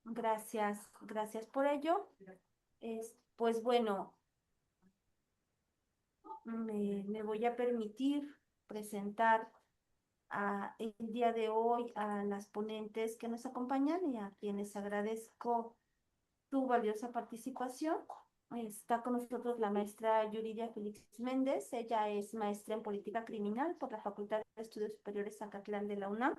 Gracias por ello. Pues bueno, me voy a permitir presentar el día de hoy a las ponentes que nos acompañan y a quienes agradezco tu valiosa participación. Está con nosotros la maestra Yuridia Félix Méndez. Ella es maestra en política criminal por la Facultad de Estudios Superiores Zacatlán de la UNAM.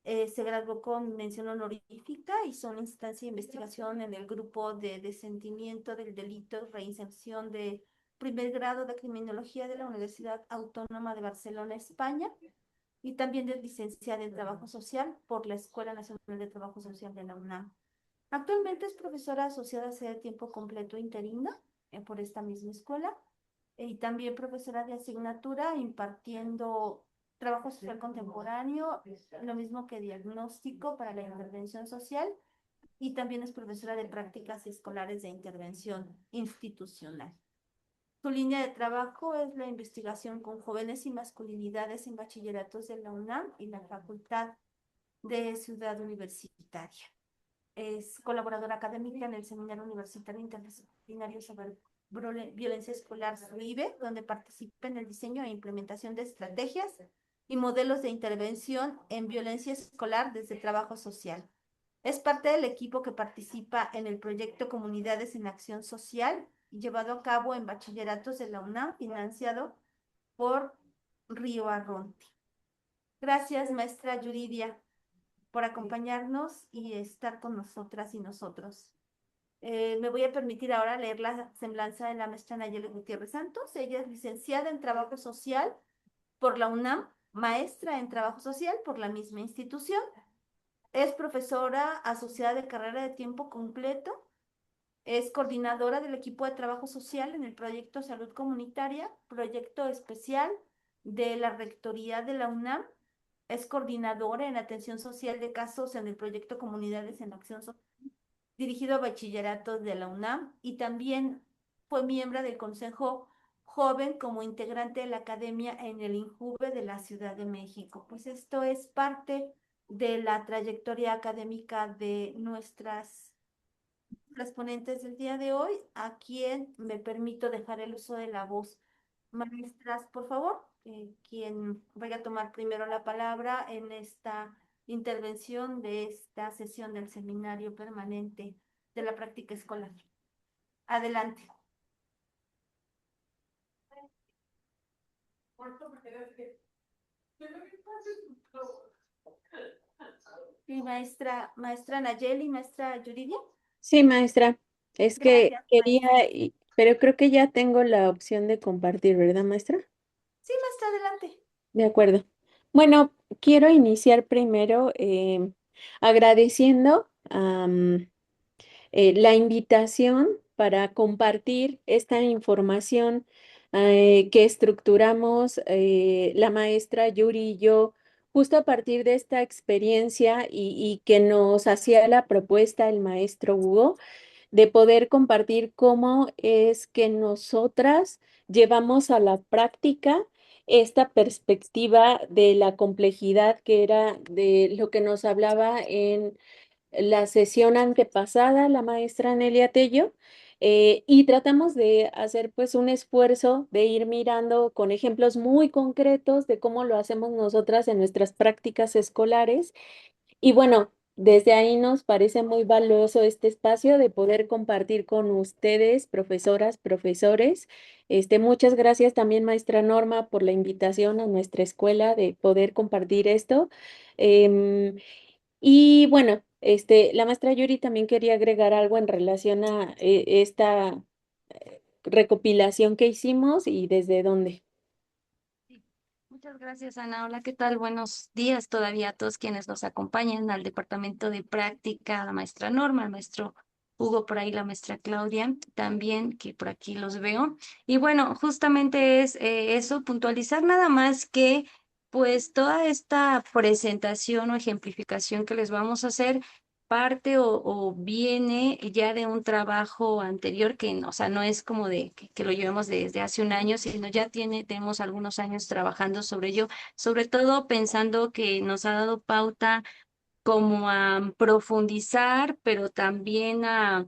Se graduó con mención honorífica y son instancia de investigación en el grupo de desentimiento del delito y reinserción de primer grado de criminología de la Universidad Autónoma de Barcelona, España, y también es licenciada en trabajo social por la Escuela Nacional de Trabajo Social de la UNAM. Actualmente es profesora asociada a tiempo completo interina por esta misma escuela y también profesora de asignatura impartiendo trabajo social contemporáneo, lo mismo que diagnóstico para la intervención social, y también es profesora de prácticas escolares de intervención institucional. Su línea de trabajo es la investigación con jóvenes y masculinidades en bachilleratos de la UNAM y la Facultad de Ciudad Universitaria. Es colaboradora académica en el Seminario Universitario Interdisciplinario sobre Violencia Escolar SUIVE, donde participa en el diseño e implementación de estrategias y modelos de intervención en violencia escolar desde trabajo social. Es parte del equipo que participa en el proyecto Comunidades en Acción Social, llevado a cabo en bachilleratos de la UNAM, financiado por Río Arronti. Gracias, maestra Yuridia, por acompañarnos y estar con nosotras y nosotros. Me voy a permitir ahora leer la semblanza de la maestra Nayeli Gutiérrez Santos. Ella es licenciada en Trabajo Social por la UNAM, maestra en Trabajo Social por la misma institución. Es profesora asociada de carrera de tiempo completo. Es coordinadora del equipo de trabajo social en el proyecto Salud Comunitaria, proyecto especial de la Rectoría de la UNAM. Es coordinadora en atención social de casos en el proyecto Comunidades en Acción Social, dirigido a bachilleratos de la UNAM, y también fue miembro del Consejo Joven como integrante de la academia en el INJUVE de la Ciudad de México. Pues esto es parte de la trayectoria académica de las ponentes del día de hoy, a quien me permito dejar el uso de la voz. Maestras, por favor, quien vaya a tomar primero la palabra en esta intervención de esta sesión del seminario permanente de la práctica escolar. Adelante. Sí, maestra Nayeli, maestra Yuridia. Sí, maestra, es que Gracias, quería, maestra. pero creo que ya tengo la opción de compartir, ¿verdad, maestra? Sí, maestra, adelante. De acuerdo. Bueno, quiero iniciar primero agradeciendo la invitación para compartir esta información que estructuramos la maestra Yuri y yo, justo a partir de esta experiencia y que nos hacía la propuesta el maestro Hugo de poder compartir cómo es que nosotras llevamos a la práctica esta perspectiva de la complejidad que era de lo que nos hablaba en la sesión antepasada la maestra Nelia Tello. Y tratamos de hacer pues un esfuerzo de ir mirando con ejemplos muy concretos de cómo lo hacemos nosotras en nuestras prácticas escolares y bueno, desde ahí nos parece muy valioso este espacio de poder compartir con ustedes, profesoras, profesores. Muchas gracias también, maestra Norma, por la invitación a nuestra escuela de poder compartir esto. Em, y bueno, la maestra Yuri también quería agregar algo en relación a esta recopilación que hicimos y desde dónde. Sí. Muchas gracias, Ana. Hola, ¿qué tal? Buenos días todavía a todos quienes nos acompañan al departamento de práctica, la maestra Norma, el maestro Hugo por ahí, la maestra Claudia, también que por aquí los veo. Y bueno, justamente es eso, puntualizar nada más que pues toda esta presentación o ejemplificación que les vamos a hacer parte o viene ya de un trabajo anterior que, o sea, no es como de que lo llevemos desde hace un año, sino ya tenemos algunos años trabajando sobre ello, sobre todo pensando que nos ha dado pauta como a profundizar, pero también a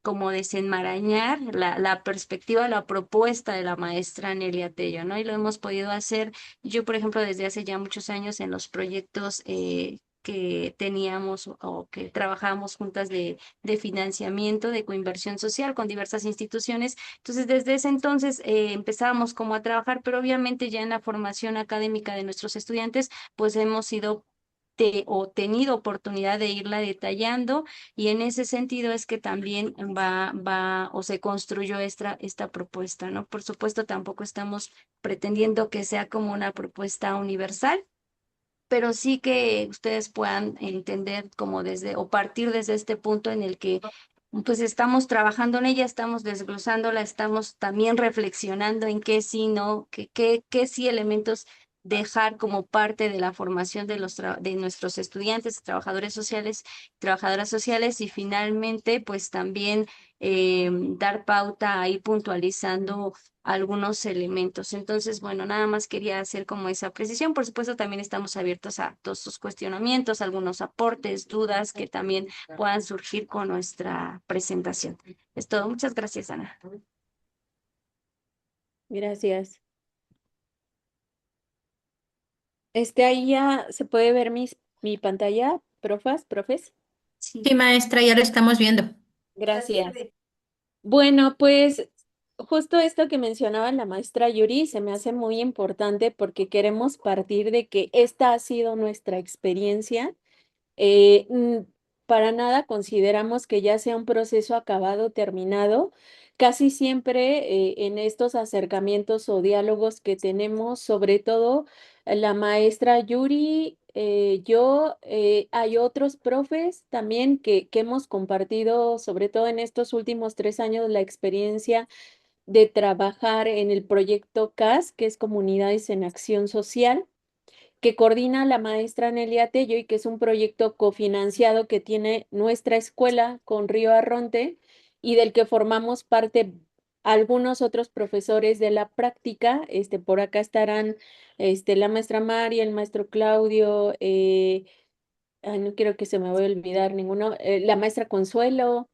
como desenmarañar la perspectiva, la propuesta de la maestra Nelia Tello, ¿no? Y lo hemos podido hacer, yo, por ejemplo, desde hace ya muchos años en los proyectos que teníamos o que trabajábamos juntas de financiamiento, de coinversión social con diversas instituciones. Entonces, desde ese entonces empezábamos como a trabajar, pero obviamente ya en la formación académica de nuestros estudiantes, pues hemos ido o tenido oportunidad de irla detallando y en ese sentido es que también va o se construyó esta propuesta, ¿no? Por supuesto, tampoco estamos pretendiendo que sea como una propuesta universal, pero sí que ustedes puedan entender como desde o partir desde este punto en el que pues estamos trabajando en ella, estamos desglosándola, estamos también reflexionando en qué sí, no, qué sí elementos dejar como parte de la formación de de nuestros estudiantes, trabajadores sociales, trabajadoras sociales y finalmente pues también dar pauta ahí puntualizando algunos elementos. Entonces, bueno, nada más quería hacer como esa precisión. Por supuesto, también estamos abiertos a todos sus cuestionamientos, algunos aportes, dudas que también puedan surgir con nuestra presentación. Es todo. Muchas gracias, Ana. Gracias. Ahí ya se puede ver mi pantalla, profes. Sí. Sí, maestra, ya lo estamos viendo. Gracias. Bueno, pues justo esto que mencionaba la maestra Yuri se me hace muy importante porque queremos partir de que esta ha sido nuestra experiencia. Eh, mm, para nada consideramos que ya sea un proceso acabado, terminado. Casi siempre en estos acercamientos o diálogos que tenemos, sobre todo la maestra Yuri, yo, hay otros profes también que hemos compartido, sobre todo en estos últimos 3 años, la experiencia de trabajar en el proyecto CAS, que es Comunidades en Acción Social, que coordina la maestra Nelia Tello y que es un proyecto cofinanciado que tiene nuestra escuela con Río Arronte y del que formamos parte algunos otros profesores de la práctica. Por acá estarán la maestra María, el maestro Claudio, ay, no quiero que se me vaya a olvidar ninguno, la maestra Consuelo,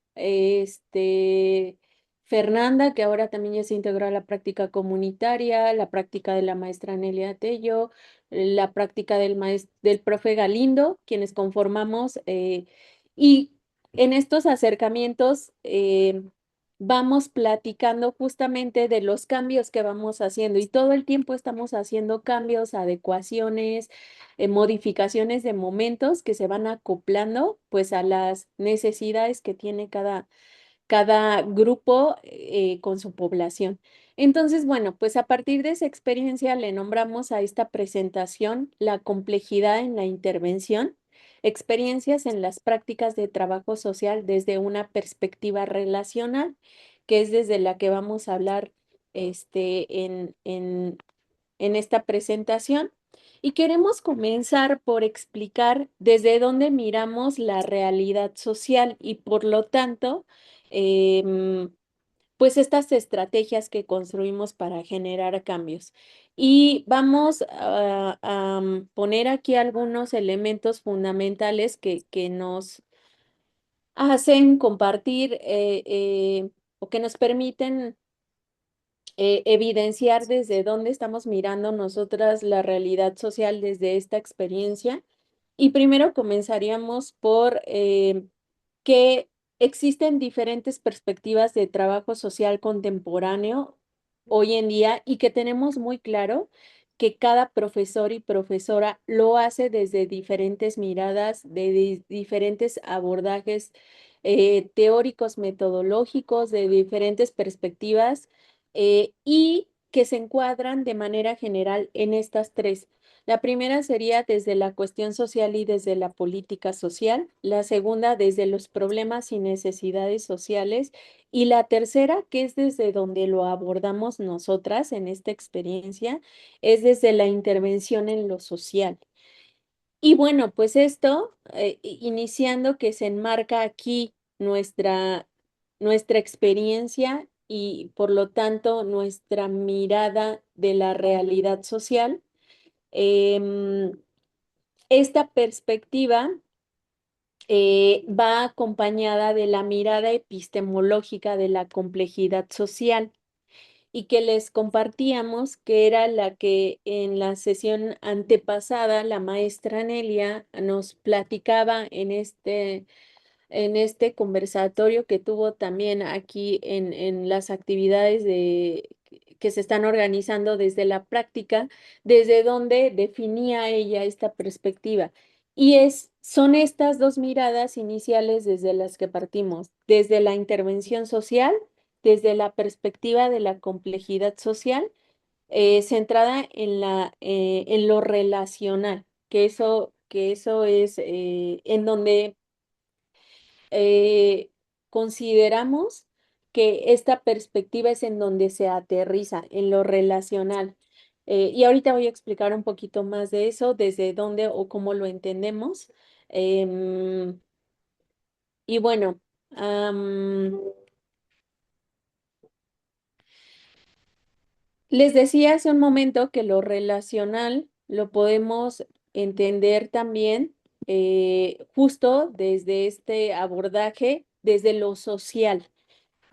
Fernanda, que ahora también ya se integró a la práctica comunitaria, la práctica de la maestra Nelia Tello, la práctica del profe Galindo, quienes conformamos, y en estos acercamientos vamos platicando justamente de los cambios que vamos haciendo y todo el tiempo estamos haciendo cambios, adecuaciones, modificaciones de momentos que se van acoplando pues a las necesidades que tiene cada grupo con su población. Entonces, bueno, pues a partir de esa experiencia le nombramos a esta presentación la complejidad en la intervención, experiencias en las prácticas de trabajo social desde una perspectiva relacional, que es desde la que vamos a hablar en esta presentación. Y queremos comenzar por explicar desde dónde miramos la realidad social y por lo tanto, em, pues estas estrategias que construimos para generar cambios. Y vamos a poner aquí algunos elementos fundamentales que nos hacen compartir o que nos permiten evidenciar desde dónde estamos mirando nosotras la realidad social desde esta experiencia. Y primero comenzaríamos por que existen diferentes perspectivas de trabajo social contemporáneo hoy en día y que tenemos muy claro que cada profesor y profesora lo hace desde diferentes miradas, de diferentes abordajes teóricos, metodológicos, de diferentes perspectivas y que se encuadran de manera general en estas tres. La primera sería desde la cuestión social y desde la política social, la segunda desde los problemas y necesidades sociales y la tercera, que es desde donde lo abordamos nosotras en esta experiencia, es desde la intervención en lo social. Y bueno, pues esto, iniciando que se enmarca aquí nuestra experiencia y por lo tanto nuestra mirada de la realidad social. Em, esta perspectiva va acompañada de la mirada epistemológica de la complejidad social y que les compartíamos, que era la que en la sesión antepasada la maestra Nelia nos platicaba en este conversatorio que tuvo también aquí en las actividades que se están organizando desde la práctica, desde donde definía ella esta perspectiva. Y son estas dos miradas iniciales desde las que partimos, desde la intervención social, desde la perspectiva de la complejidad social, centrada en lo relacional, que eso es en donde consideramos que esta perspectiva es en donde se aterriza, en lo relacional. Y ahorita voy a explicar un poquito más de eso, desde dónde o cómo lo entendemos. Em, y bueno, les decía hace un momento que lo relacional lo podemos entender también justo desde este abordaje, desde lo social.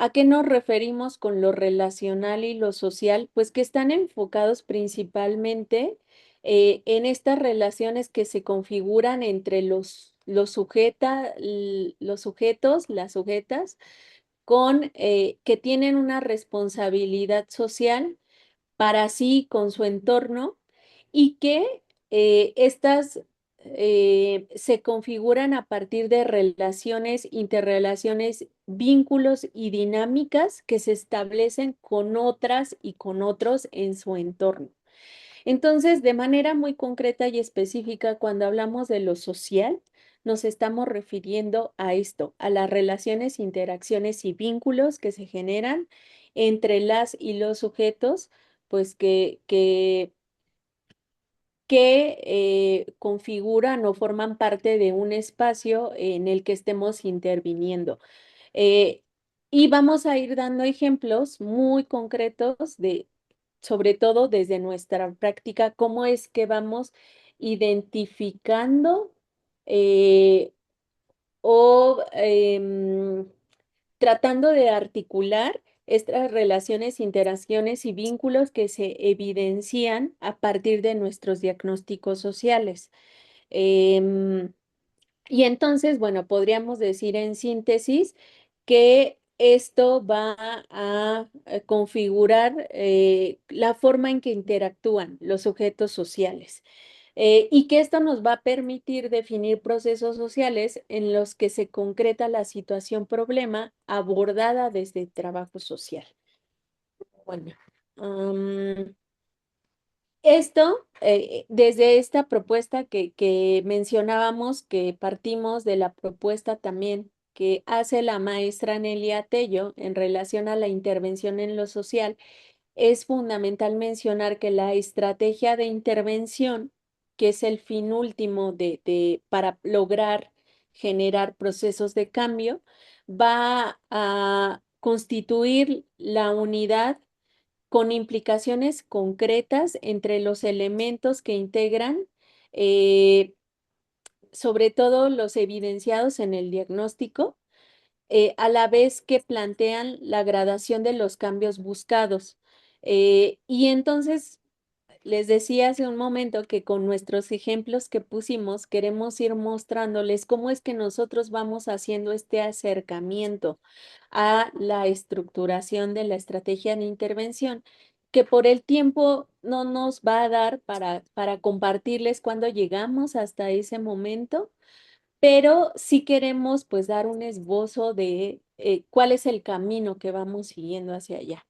¿A qué nos referimos con lo relacional y lo social? Pues que están enfocados principalmente en estas relaciones que se configuran entre los sujetos, las sujetas, que tienen una responsabilidad social para sí con su entorno y que estas se configuran a partir de relaciones, interrelaciones, vínculos y dinámicas que se establecen con otras y con otros en su entorno. Entonces, de manera muy concreta y específica, cuando hablamos de lo social, nos estamos refiriendo a esto, a las relaciones, interacciones y vínculos que se generan entre las y los sujetos, pues que configuran o forman parte de un espacio en el que estemos interviniendo. Eh, y vamos a ir dando ejemplos muy concretos sobre todo desde nuestra práctica, cómo es que vamos identificando eh, o tratando de articular estas relaciones, interacciones y vínculos que se evidencian a partir de nuestros diagnósticos sociales. Em, y entonces, bueno, podríamos decir en síntesis que esto va a configurar la forma en que interactúan los sujetos sociales y que esto nos va a permitir definir procesos sociales en los que se concreta la situación problema abordada desde el trabajo social. Bueno, esto, desde esta propuesta que mencionábamos, que partimos de la propuesta también que hace la maestra Nelia Tello en relación a la intervención en lo social, es fundamental mencionar que la estrategia de intervención, que es el fin último para lograr generar procesos de cambio, va a constituir la unidad con implicaciones concretas entre los elementos que integran, eh, sobre todo los evidenciados en el diagnóstico, a la vez que plantean la gradación de los cambios buscados. Y entonces, les decía hace un momento que con nuestros ejemplos que pusimos, queremos ir mostrándoles cómo es que nosotros vamos haciendo este acercamiento a la estructuración de la estrategia de intervención, que por el tiempo no nos va a dar para compartirles cuando llegamos hasta ese momento, pero sí queremos pues dar un esbozo de cuál es el camino que vamos siguiendo hacia allá.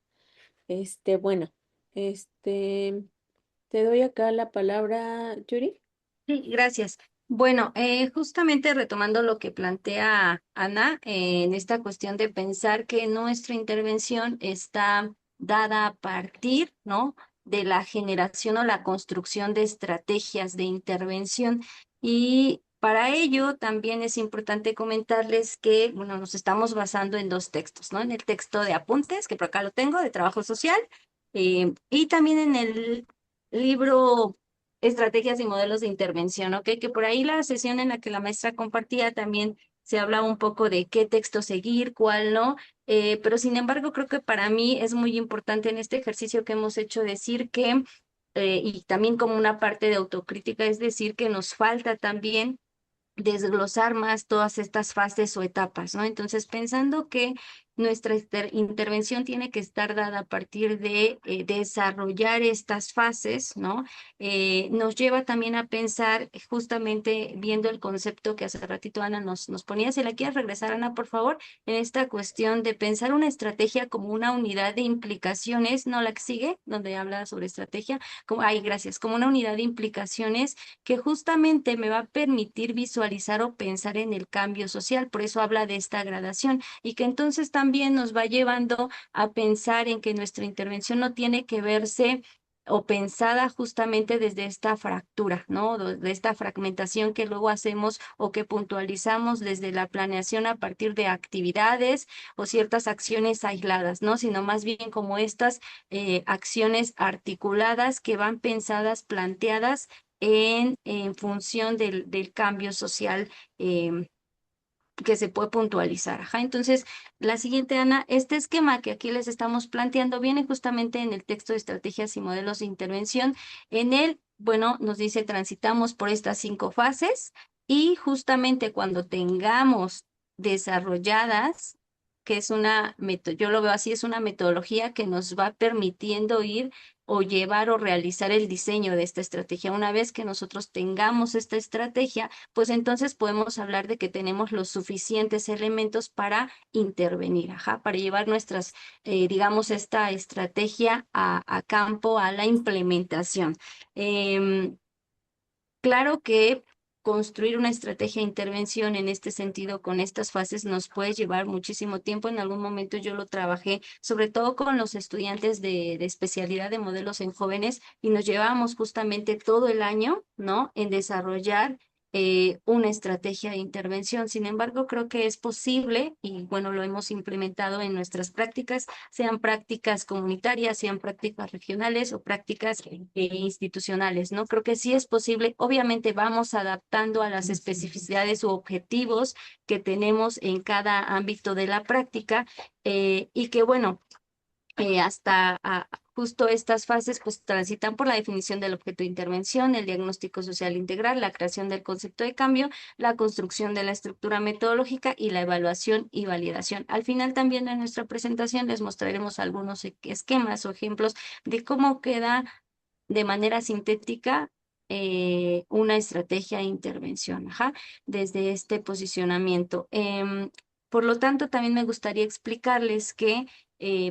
Bueno, este, te doy acá la palabra, Yuri. Sí, gracias. Bueno, justamente retomando lo que plantea Ana, en esta cuestión de pensar que nuestra intervención está dada a partir, ¿no? De la generación o la construcción de estrategias de intervención. Y para ello también es importante comentarles que, bueno, nos estamos basando en dos textos, ¿no? En el texto de apuntes, que por acá lo tengo, de trabajo social, y también en el libro estrategias y modelos de intervención, ¿ok? Que por ahí la sesión en la que la maestra compartía también se hablaba un poco de qué texto seguir, cuál no, pero sin embargo creo que para mí es muy importante en este ejercicio que hemos hecho decir que, y también como una parte de autocrítica, es decir, que nos falta también desglosar más todas estas fases o etapas, ¿no? Entonces, pensando que nuestra intervención tiene que estar dada a partir de desarrollar estas fases, ¿no? Nos lleva también a pensar, justamente viendo el concepto que hace ratito Ana nos ponía, si la quieres regresar, Ana, por favor, en esta cuestión de pensar una estrategia como una unidad de implicaciones, ¿no? La que sigue, donde habla sobre estrategia, como, ay, gracias, como una unidad de implicaciones que justamente me va a permitir visualizar o pensar en el cambio social. Por eso habla de esta gradación y que entonces también nos va llevando a pensar en que nuestra intervención no tiene que verse o pensada justamente desde esta fractura, ¿no? De esta fragmentación que luego hacemos o que puntualizamos desde la planeación a partir de actividades o ciertas acciones aisladas, ¿no? Sino más bien como estas acciones articuladas que van pensadas, planteadas en función del cambio social que se puede puntualizar. Ajá. Entonces, la siguiente, Ana, este esquema que aquí les estamos planteando viene justamente en el texto de estrategias y modelos de intervención. En él, bueno, nos dice transitamos por estas 5 fases y justamente cuando tengamos desarrolladas, que es yo lo veo así, es una metodología que nos va permitiendo ir o llevar o realizar el diseño de esta estrategia. Una vez que nosotros tengamos esta estrategia, pues entonces podemos hablar de que tenemos los suficientes elementos para intervenir, ajá, para llevar digamos, esta estrategia a campo, a la implementación. Claro que construir una estrategia de intervención en este sentido, con estas fases, nos puede llevar muchísimo tiempo. En algún momento yo lo trabajé, sobre todo con los estudiantes de especialidad de modelos en jóvenes, y nos llevábamos justamente todo el año, ¿no? En desarrollar una estrategia de intervención. Sin embargo, creo que es posible, y bueno, lo hemos implementado en nuestras prácticas, sean prácticas comunitarias, sean prácticas regionales o prácticas institucionales, ¿no? Creo que sí es posible. Obviamente vamos adaptando a las especificidades u objetivos que tenemos en cada ámbito de la práctica y que, bueno, justo estas fases pues transitan por la definición del objeto de intervención, el diagnóstico social integral, la creación del concepto de cambio, la construcción de la estructura metodológica y la evaluación y validación. Al final también en nuestra presentación les mostraremos algunos esquemas o ejemplos de cómo queda de manera sintética una estrategia de intervención, ajá, desde este posicionamiento. Por lo tanto, también me gustaría explicarles que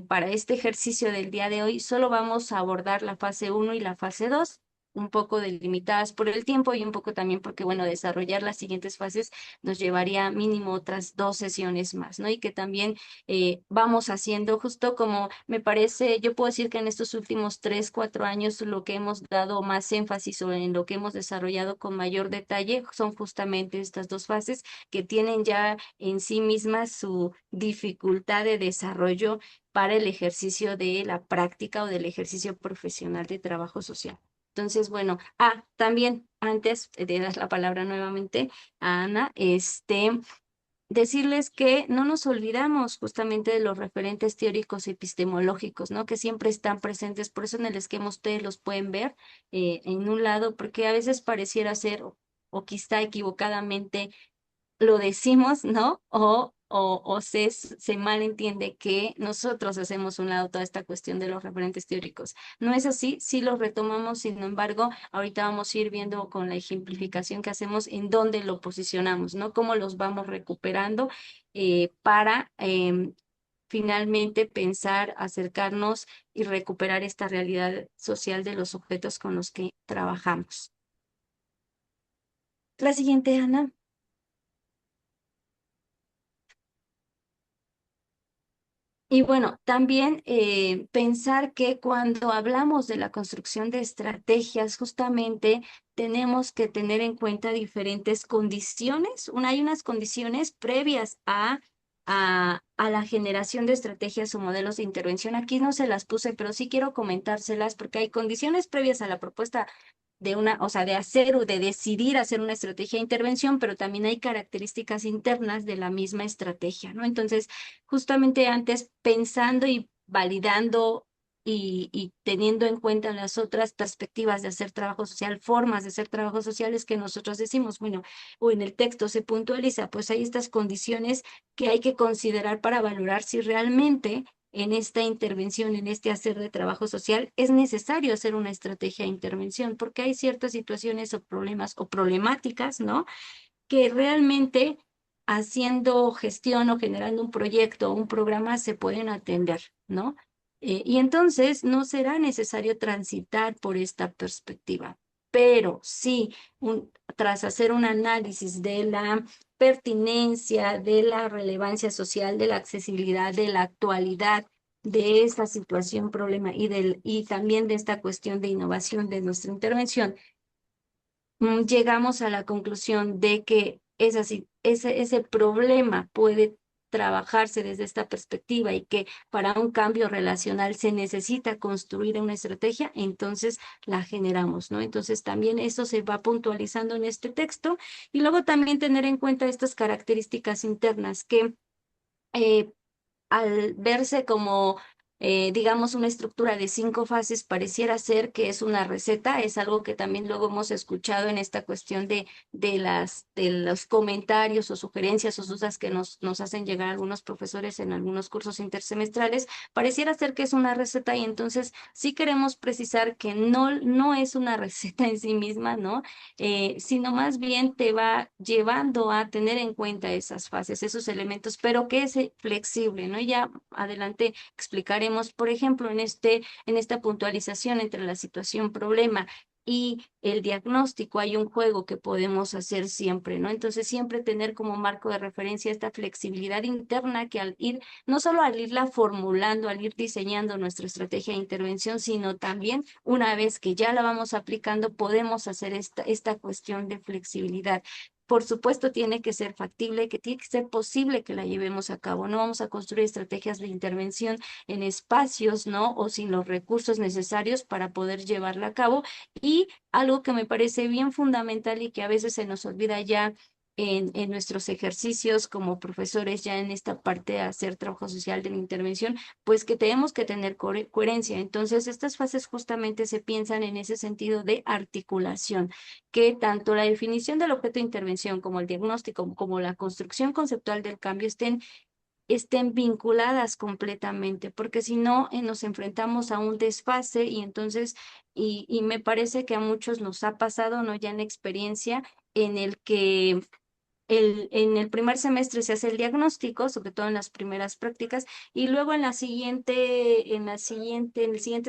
para este ejercicio del día de hoy solo vamos a abordar la fase 1 y la fase 2, un poco delimitadas por el tiempo y un poco también porque, bueno, desarrollar las siguientes fases nos llevaría mínimo otras 2 sesiones más, ¿no? Y que también vamos haciendo justo como me parece, yo puedo decir que en estos últimos 3, 4 años lo que hemos dado más énfasis o en lo que hemos desarrollado con mayor detalle son justamente estas 2 fases que tienen ya en sí mismas su dificultad de desarrollo para el ejercicio de la práctica o del ejercicio profesional de trabajo social. Entonces, bueno, también antes de dar la palabra nuevamente a Ana, decirles que no nos olvidamos justamente de los referentes teóricos epistemológicos, ¿no? Que siempre están presentes, por eso en el esquema ustedes los pueden ver en un lado, porque a veces pareciera ser, o quizá equivocadamente, lo decimos, ¿no? O se malentiende que nosotros hacemos un lado toda esta cuestión de los referentes teóricos. No es así, sí los retomamos, sin embargo, ahorita vamos a ir viendo con la ejemplificación que hacemos en dónde lo posicionamos, ¿no? Cómo los vamos recuperando para finalmente pensar, acercarnos y recuperar esta realidad social de los objetos con los que trabajamos. La siguiente, Ana. Y bueno, también pensar que cuando hablamos de la construcción de estrategias, justamente tenemos que tener en cuenta diferentes condiciones. Hay unas condiciones previas a la generación de estrategias o modelos de intervención. Aquí no se las puse, pero sí quiero comentárselas porque hay condiciones previas a la propuesta o sea, de hacer o de decidir hacer una estrategia de intervención, pero también hay características internas de la misma estrategia, ¿no? Entonces, justamente antes pensando y validando y teniendo en cuenta las otras perspectivas de hacer trabajo social, formas de hacer trabajo social, es que nosotros decimos, bueno, o en el texto se puntualiza, pues hay estas condiciones que hay que considerar para valorar si realmente en esta intervención, en este hacer de trabajo social, es necesario hacer una estrategia de intervención, porque hay ciertas situaciones o problemas o problemáticas, ¿no? Que realmente haciendo gestión o generando un proyecto o un programa se pueden atender, ¿no? Y entonces no será necesario transitar por esta perspectiva, pero sí, tras hacer un análisis de la pertinencia, de la relevancia social, de la accesibilidad, de la actualidad de esta situación, problema y también de esta cuestión de innovación de nuestra intervención, llegamos a la conclusión de que ese problema puede trabajarse desde esta perspectiva y que para un cambio relacional se necesita construir una estrategia, entonces la generamos, ¿no? Entonces también eso se va puntualizando en este texto y luego también tener en cuenta estas características internas que eh, al verse como, digamos, una estructura de 5 fases, pareciera ser que es una receta, es algo que también luego hemos escuchado en esta cuestión de los comentarios o sugerencias o dudas que nos hacen llegar algunos profesores en algunos cursos intersemestrales, pareciera ser que es una receta y entonces sí queremos precisar que no es una receta en sí misma, ¿no? Sino más bien te va llevando a tener en cuenta esas fases, esos elementos, pero que es flexible, ¿no? Y ya adelante explicaremos, por ejemplo, en esta puntualización entre la situación problema y el diagnóstico hay un juego que podemos hacer siempre, ¿no? Entonces siempre tener como marco de referencia esta flexibilidad interna que al ir, no solo al irla formulando, al ir diseñando nuestra estrategia de intervención, sino también una vez que ya la vamos aplicando, podemos hacer esta cuestión de flexibilidad. Por supuesto, tiene que ser factible, que tiene que ser posible que la llevemos a cabo. No vamos a construir estrategias de intervención en espacios, ¿no? O sin los recursos necesarios para poder llevarla a cabo. Y algo que me parece bien fundamental y que a veces se nos olvida ya en nuestros ejercicios como profesores, ya en esta parte de hacer trabajo social de la intervención, pues que tenemos que tener coherencia. Entonces, estas fases justamente se piensan en ese sentido de articulación, que tanto la definición del objeto de intervención como el diagnóstico, como la construcción conceptual del cambio estén vinculadas completamente, porque si no, nos enfrentamos a un desfase y entonces, y me parece que a muchos nos ha pasado, ¿no? Ya en experiencia, en el que en el primer semestre se hace el diagnóstico, sobre todo en las primeras prácticas, y luego en el siguiente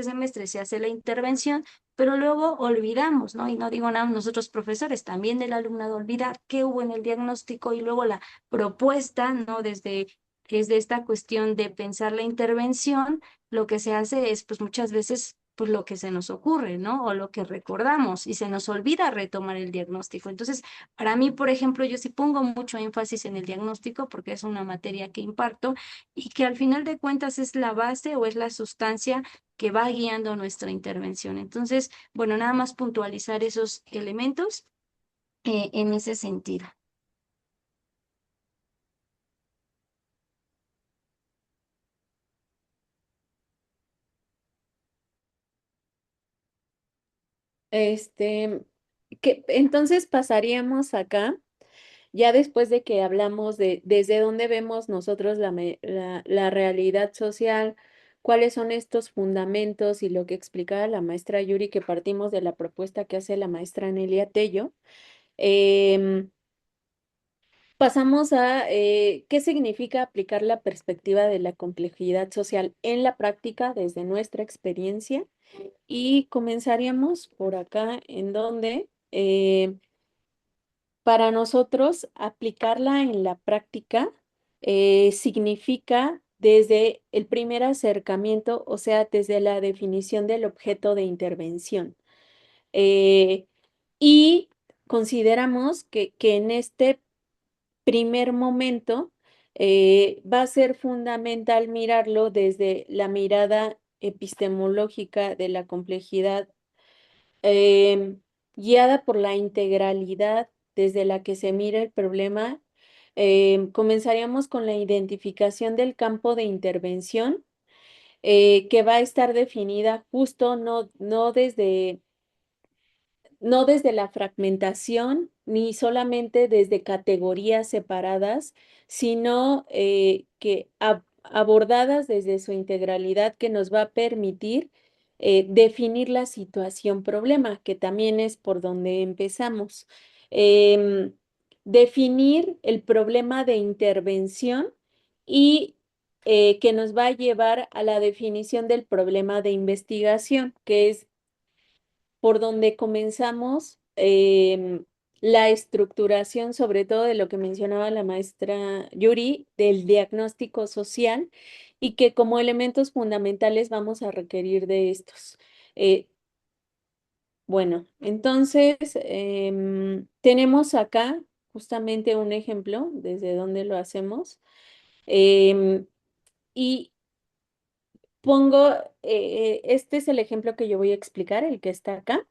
semestre se hace la intervención, pero luego olvidamos, ¿no? Y no digo nada, nosotros profesores, también el alumnado olvida qué hubo en el diagnóstico y luego la propuesta, ¿no? Desde esta cuestión de pensar la intervención, lo que se hace es, pues muchas veces pues lo que se nos ocurre, ¿no? O lo que recordamos y se nos olvida retomar el diagnóstico. Entonces, para mí, por ejemplo, yo sí pongo mucho énfasis en el diagnóstico porque es una materia que imparto y que al final de cuentas es la base o es la sustancia que va guiando nuestra intervención. Entonces, bueno, nada más puntualizar esos elementos en ese sentido. Este, que entonces pasaríamos acá, ya después de que hablamos de desde dónde vemos nosotros la realidad social, cuáles son estos fundamentos y lo que explicaba la maestra Yuri, que partimos de la propuesta que hace la maestra Nelia Tello. em, Pasamos a qué significa aplicar la perspectiva de la complejidad social en la práctica desde nuestra experiencia y comenzaríamos por acá en donde para nosotros aplicarla en la práctica significa desde el primer acercamiento, o sea, desde la definición del objeto de intervención. Eh, y consideramos que en este primer momento va a ser fundamental mirarlo desde la mirada epistemológica de la complejidad, guiada por la integralidad desde la que se mira el problema, comenzaríamos con la identificación del campo de intervención, que va a estar definida justo no desde la fragmentación ni solamente desde categorías separadas, sino que abordadas desde su integralidad, que nos va a permitir definir la situación problema, que también es por donde empezamos. Em, Definir el problema de intervención y que nos va a llevar a la definición del problema de investigación, que es por donde comenzamos la estructuración, sobre todo de lo que mencionaba la maestra Yuri, del diagnóstico social, y que como elementos fundamentales vamos a requerir de estos. Eh, bueno, entonces tenemos acá justamente un ejemplo desde donde lo hacemos. Y pongo, este es el ejemplo que yo voy a explicar, el que está acá,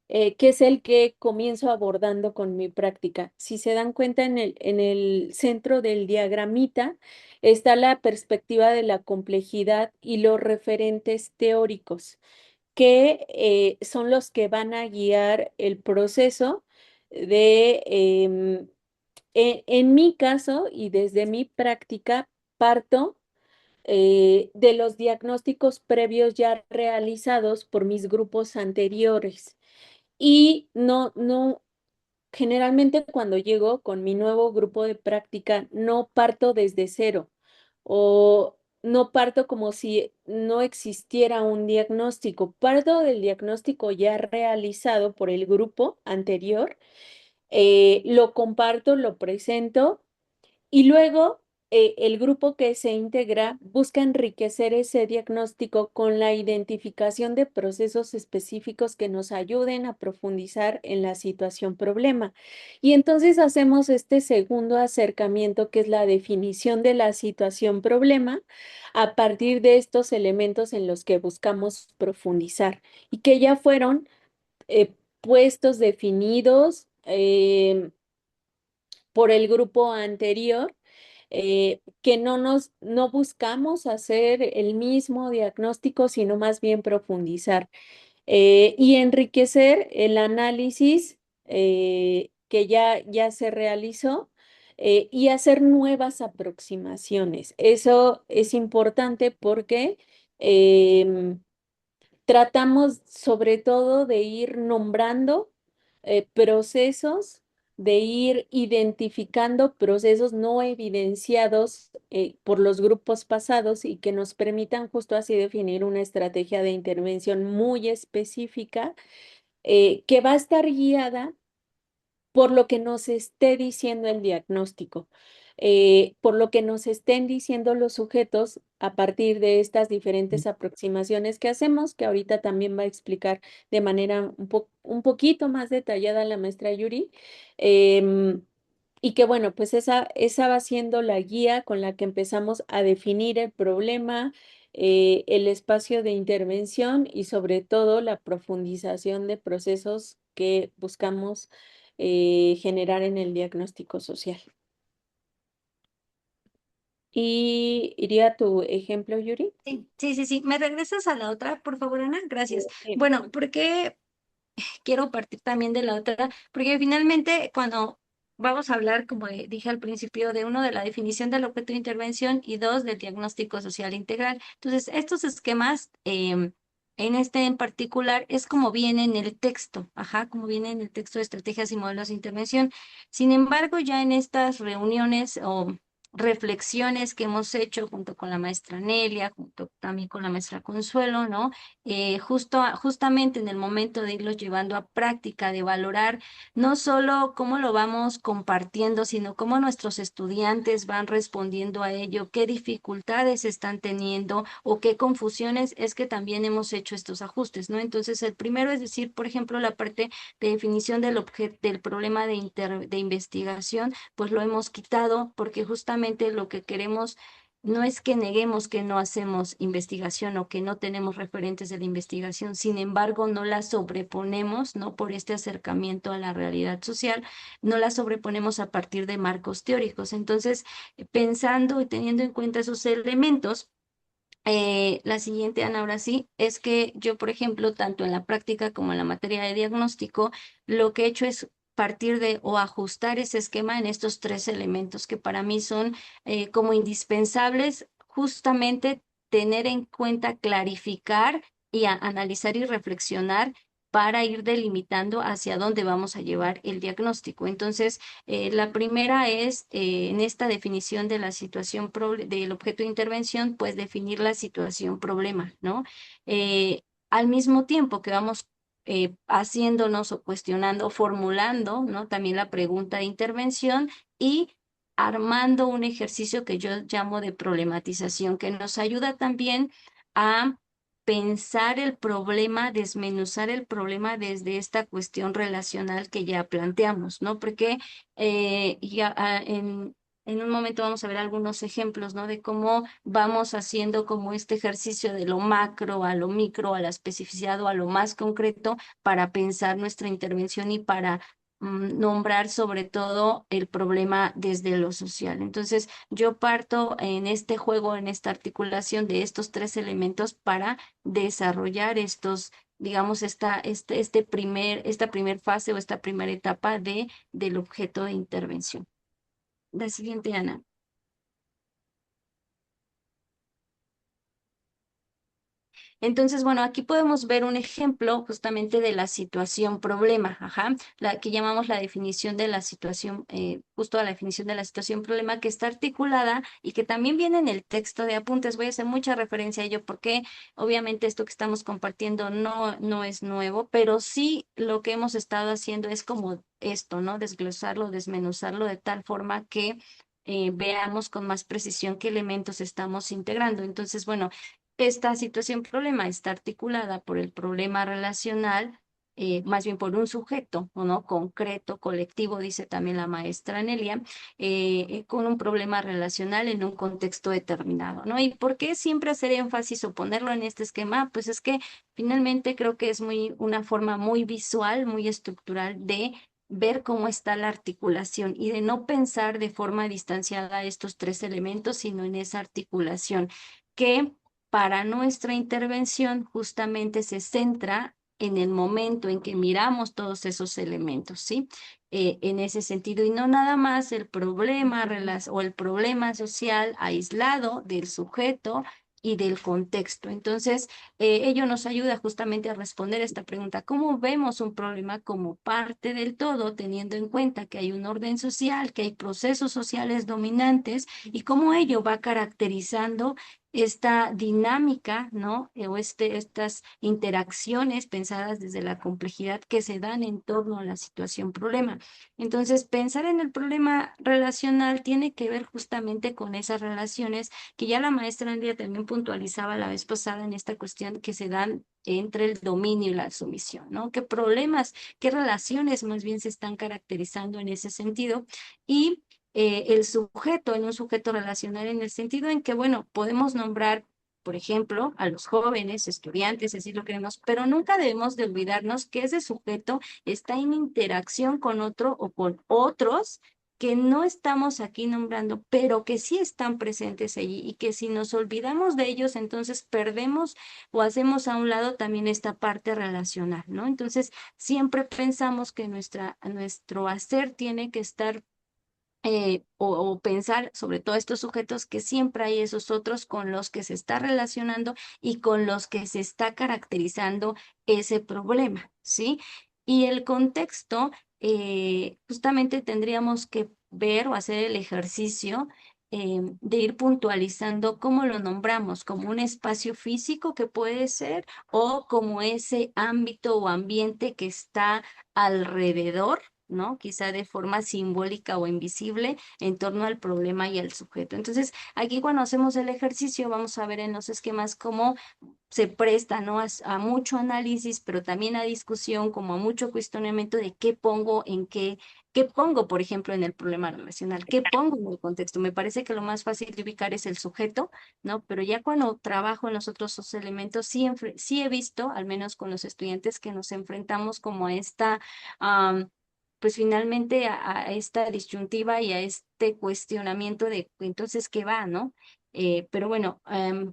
que es el que comienzo abordando con mi práctica. Si se dan cuenta, en el centro del diagramita está la perspectiva de la complejidad y los referentes teóricos, que son los que van a guiar el proceso de, en mi caso y desde mi práctica, parto de los diagnósticos previos ya realizados por mis grupos anteriores. Y generalmente cuando llego con mi nuevo grupo de práctica, no parto desde cero o no parto como si no existiera un diagnóstico. Parto del diagnóstico ya realizado por el grupo anterior, lo comparto, lo presento y luego el grupo que se integra busca enriquecer ese diagnóstico con la identificación de procesos específicos que nos ayuden a profundizar en la situación problema. Y entonces hacemos este segundo acercamiento, que es la definición de la situación problema a partir de estos elementos en los que buscamos profundizar y que ya fueron puestos, definidos por el grupo anterior, que no buscamos hacer el mismo diagnóstico, sino más bien profundizar y enriquecer el análisis que ya se realizó, y hacer nuevas aproximaciones. Eso es importante porque tratamos sobre todo de ir nombrando procesos, de ir identificando procesos no evidenciados por los grupos pasados y que nos permitan justo así definir una estrategia de intervención muy específica, que va a estar guiada por lo que nos esté diciendo el diagnóstico, por lo que nos estén diciendo los sujetos a partir de estas diferentes aproximaciones que hacemos, que ahorita también va a explicar de manera un poquito más detallada la maestra Yuri. Y que bueno, pues esa va siendo la guía con la que empezamos a definir el problema, el espacio de intervención y sobre todo la profundización de procesos que buscamos generar en el diagnóstico social. Y iría a tu ejemplo, Yuri. Sí. ¿Me regresas a la otra, por favor, Ana? Gracias. Sí. Bueno, porque quiero partir también de la otra, porque finalmente cuando vamos a hablar, como dije al principio, de uno, de la definición del objeto de intervención y dos, del diagnóstico social integral. Entonces, estos esquemas, en este en particular, es como viene en el texto, como viene en el texto de estrategias y modelos de intervención. Sin embargo, ya en estas reuniones o reflexiones que hemos hecho junto con la maestra Nelia, junto también con la maestra Consuelo, ¿no? Justamente en el momento de irlos llevando a práctica, de valorar no solo cómo lo vamos compartiendo, sino cómo nuestros estudiantes van respondiendo a ello, qué dificultades están teniendo o qué confusiones, es que también hemos hecho estos ajustes, ¿no? Entonces, el primero es decir, por ejemplo, la parte de definición del problema de investigación, pues lo hemos quitado porque justamente lo que queremos no es que neguemos que no hacemos investigación o que no tenemos referentes de la investigación, sin embargo, no la sobreponemos, ¿no? Por este acercamiento a la realidad social, no la sobreponemos a partir de marcos teóricos. Entonces, pensando y teniendo en cuenta esos elementos, la siguiente, Ana, ahora sí, es que yo, por ejemplo, tanto en la práctica como en la materia de diagnóstico, lo que he hecho es partir de o ajustar ese esquema en estos tres elementos que para mí son como indispensables, justamente tener en cuenta, clarificar y analizar y reflexionar para ir delimitando hacia dónde vamos a llevar el diagnóstico. Entonces, la primera es, en esta definición de la situación del objeto de intervención, pues definir la situación problema, ¿no? Al mismo tiempo que vamos haciéndonos o cuestionando, formulando, ¿no? También la pregunta de intervención y armando un ejercicio que yo llamo de problematización, que nos ayuda también a pensar el problema, desmenuzar el problema desde esta cuestión relacional que ya planteamos, ¿no? Porque en un momento vamos a ver algunos ejemplos, ¿no? De cómo vamos haciendo como este ejercicio de lo macro a lo micro, a la especificidad o a lo más concreto para pensar nuestra intervención y para nombrar sobre todo el problema desde lo social. Entonces, yo parto en este juego, en esta articulación de estos tres elementos para desarrollar estos, digamos, esta primer fase o esta primera etapa del objeto de intervención. La siguiente, Ana. Entonces, bueno, aquí podemos ver un ejemplo justamente de la situación problema, ajá, la que llamamos la definición de la situación, justo la definición de la situación problema que está articulada y que también viene en el texto de apuntes. Voy a hacer mucha referencia a ello porque obviamente esto que estamos compartiendo no es nuevo, pero sí lo que hemos estado haciendo es como esto, ¿no? Desglosarlo, desmenuzarlo de tal forma que veamos con más precisión qué elementos estamos integrando. Entonces, bueno, esta situación problema está articulada por el problema relacional, más bien por un sujeto, ¿o ¿no? Concreto, colectivo, dice también la maestra Nelia, con un problema relacional en un contexto determinado, ¿no? ¿Y por qué siempre hacer énfasis o ponerlo en este esquema? Pues es que finalmente creo que es una forma muy visual, muy estructural de ver cómo está la articulación y de no pensar de forma distanciada estos tres elementos, sino en esa articulación que para nuestra intervención justamente se centra en el momento en que miramos todos esos elementos, ¿sí? En ese sentido, y no nada más el problema o el problema social aislado del sujeto y del contexto. Entonces, ello nos ayuda justamente a responder esta pregunta: ¿cómo vemos un problema como parte del todo, teniendo en cuenta que hay un orden social, que hay procesos sociales dominantes y cómo ello va caracterizando esta dinámica, ¿no? O estas interacciones pensadas desde la complejidad que se dan en torno a la situación problema? Entonces, pensar en el problema relacional tiene que ver justamente con esas relaciones que ya la maestra Andrea también puntualizaba la vez pasada en esta cuestión que se dan entre el dominio y la sumisión, ¿no? ¿Qué problemas, qué relaciones más bien se están caracterizando en ese sentido? Y el sujeto, en un sujeto relacional, en el sentido en que, bueno, podemos nombrar, por ejemplo, a los jóvenes, estudiantes, así lo queremos, pero nunca debemos de olvidarnos que ese sujeto está en interacción con otro o con otros que no estamos aquí nombrando, pero que sí están presentes allí y que si nos olvidamos de ellos, entonces perdemos o hacemos a un lado también esta parte relacional, ¿no? Entonces, siempre pensamos que nuestro hacer tiene que estar o pensar sobre todo estos sujetos que siempre hay esos otros con los que se está relacionando y con los que se está caracterizando ese problema, ¿sí? Y el contexto, justamente tendríamos que ver o hacer el ejercicio de ir puntualizando cómo lo nombramos, como un espacio físico que puede ser o como ese ámbito o ambiente que está alrededor, ¿no? Quizá de forma simbólica o invisible en torno al problema y al sujeto. Entonces, aquí cuando hacemos el ejercicio, vamos a ver en los esquemas cómo se presta, ¿no? A mucho análisis, pero también a discusión, como a mucho cuestionamiento de qué pongo en qué pongo, por ejemplo, en el problema relacional, qué pongo en el contexto. Me parece que lo más fácil de ubicar es el sujeto, ¿no? Pero ya cuando trabajo en los otros dos elementos, sí he visto, al menos con los estudiantes, que nos enfrentamos como a esta, pues finalmente a esta disyuntiva y a este cuestionamiento de entonces qué va, ¿no? Pero bueno,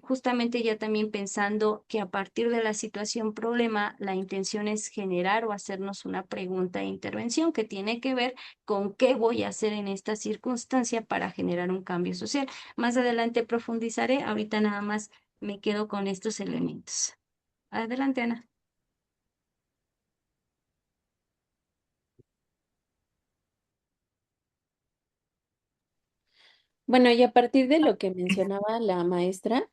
justamente ya también pensando que a partir de la situación problema, la intención es generar o hacernos una pregunta de intervención que tiene que ver con qué voy a hacer en esta circunstancia para generar un cambio social. Más adelante profundizaré, ahorita nada más me quedo con estos elementos. Adelante, Ana. Bueno, y a partir de lo que mencionaba la maestra,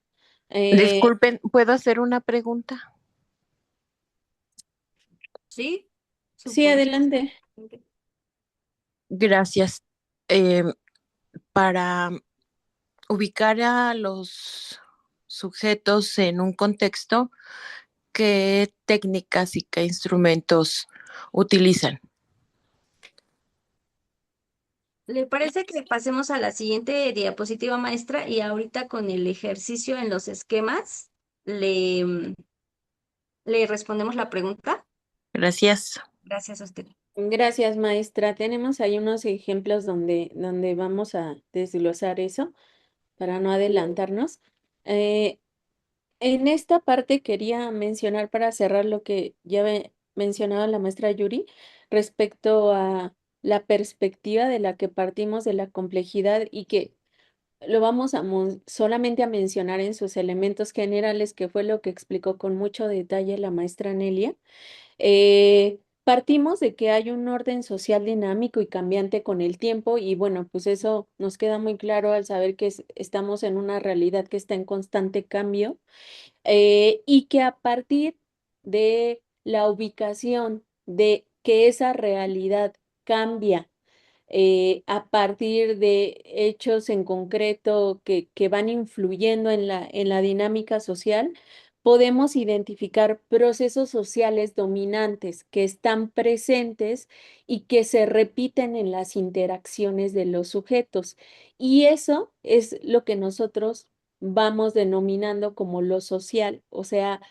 Disculpen, ¿puedo hacer una pregunta? ¿Sí? sí, Supongo. adelante. Gracias. Para ubicar a los sujetos en un contexto, ¿qué técnicas y qué instrumentos utilizan? ¿Le parece que pasemos a la siguiente diapositiva, maestra? Y ahorita con el ejercicio en los esquemas, le respondemos la pregunta. Gracias. Gracias a usted. Gracias, maestra. Tenemos ahí unos ejemplos donde vamos a desglosar eso para no adelantarnos. Eh, en esta parte quería mencionar para cerrar lo que ya mencionaba la maestra Yuri respecto a la perspectiva de la que partimos de la complejidad y que lo vamos a solamente a mencionar en sus elementos generales, que fue lo que explicó con mucho detalle la maestra Nelia. Partimos de que hay un orden social dinámico y cambiante con el tiempo y bueno, pues eso nos queda muy claro al saber que estamos en una realidad que está en constante cambio y que a partir de la ubicación de que esa realidad cambia a partir de hechos en concreto que van influyendo en la dinámica social, podemos identificar procesos sociales dominantes que están presentes y que se repiten en las interacciones de los sujetos. Y eso es lo que nosotros vamos denominando como lo social, o sea,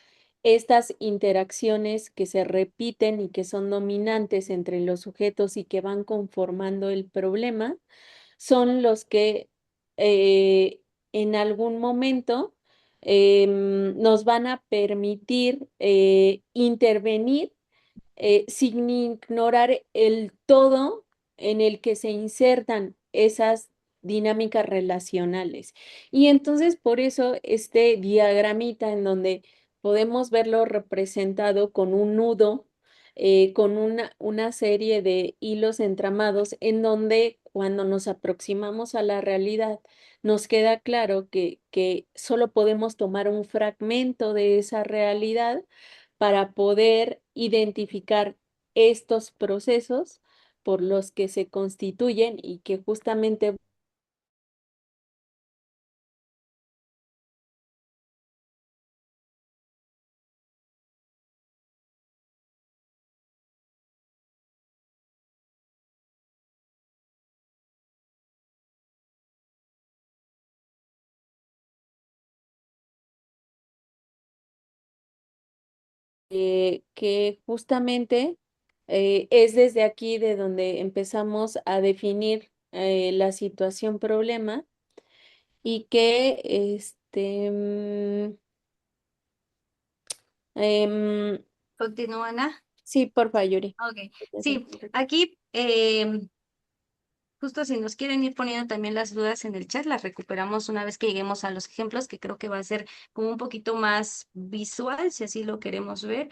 estas interacciones que se repiten y que son dominantes entre los sujetos y que van conformando el problema son los que en algún momento nos van a permitir intervenir sin ignorar el todo en el que se insertan esas dinámicas relacionales. Y entonces por eso este diagramita en donde podemos verlo representado con un nudo, con una serie de hilos entramados en donde cuando nos aproximamos a la realidad, nos queda claro que solo podemos tomar un fragmento de esa realidad para poder identificar estos procesos por los que se constituyen y que justamente es desde aquí de donde empezamos a definir la situación problema y que Continúa, Ana. sí, por favor, Yuri. Ok, sí, aquí justo si nos quieren ir poniendo también las dudas en el chat, las recuperamos una vez que lleguemos a los ejemplos, que creo que va a ser como un poquito más visual, si así lo queremos ver,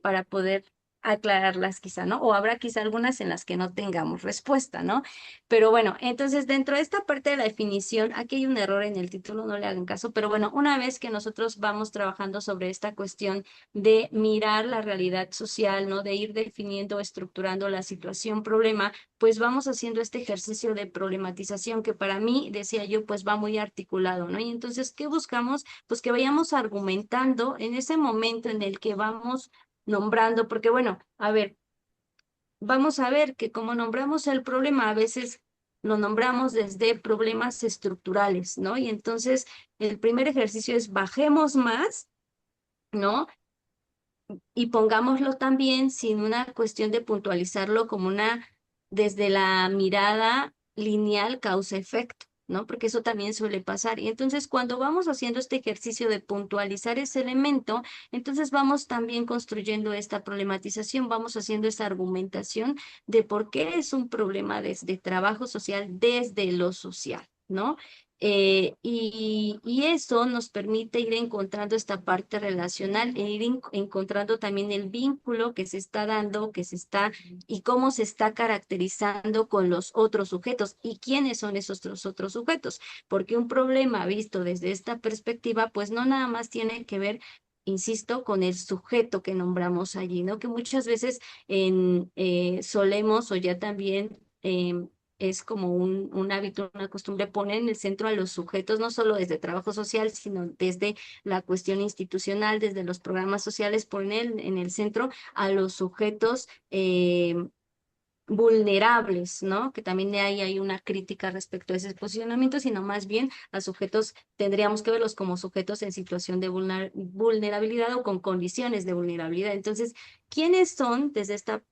para poder aclararlas quizá, ¿no? O habrá quizá algunas en las que no tengamos respuesta, ¿no? Pero bueno, entonces dentro de esta parte de la definición, aquí hay un error en el título, no le hagan caso, pero bueno, una vez que nosotros vamos trabajando sobre esta cuestión de mirar la realidad social, ¿no? De ir definiendo, estructurando la situación, problema, pues vamos haciendo este ejercicio de problematización que para mí, decía yo, pues va muy articulado, ¿no? Y entonces, ¿qué buscamos? Pues que vayamos argumentando en ese momento en el que vamos nombrando, porque bueno, a ver, vamos a ver que como nombramos el problema, a veces lo nombramos desde problemas estructurales, ¿no? Y entonces el primer ejercicio es bajemos más, ¿no? Y pongámoslo también sin una cuestión de puntualizarlo como una, desde la mirada lineal causa-efecto, ¿no? Porque eso también suele pasar. Y entonces cuando vamos haciendo este ejercicio de puntualizar ese elemento, entonces vamos también construyendo esta problematización, vamos haciendo esa argumentación de por qué es un problema desde trabajo social, desde lo social, ¿no? Y eso nos permite ir encontrando esta parte relacional e ir encontrando también el vínculo que se está dando, que se está y cómo se está caracterizando con los otros sujetos y quiénes son esos otros sujetos. Porque un problema visto desde esta perspectiva, pues no nada más tiene que ver, insisto, con el sujeto que nombramos allí, ¿no? Que muchas veces solemos o ya también es como un hábito, una costumbre, poner en el centro a los sujetos, no solo desde trabajo social, sino desde la cuestión institucional, desde los programas sociales, poner en el centro a los sujetos vulnerables, ¿no? Que también de ahí hay una crítica respecto a ese posicionamiento, sino más bien a sujetos, tendríamos que verlos como sujetos en situación de vulnerabilidad o con condiciones de vulnerabilidad. Entonces, ¿quiénes son desde esta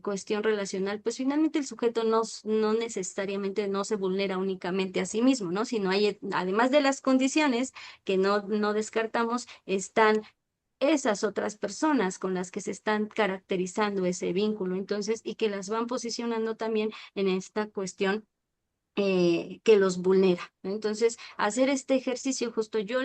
cuestión relacional? Pues finalmente el sujeto no necesariamente no se vulnera únicamente a sí mismo, ¿no? Sino hay, además de las condiciones que no descartamos, están esas otras personas con las que se están caracterizando ese vínculo, entonces, y que las van posicionando también en esta cuestión que los vulnera, ¿no? Entonces, hacer este ejercicio, justo yo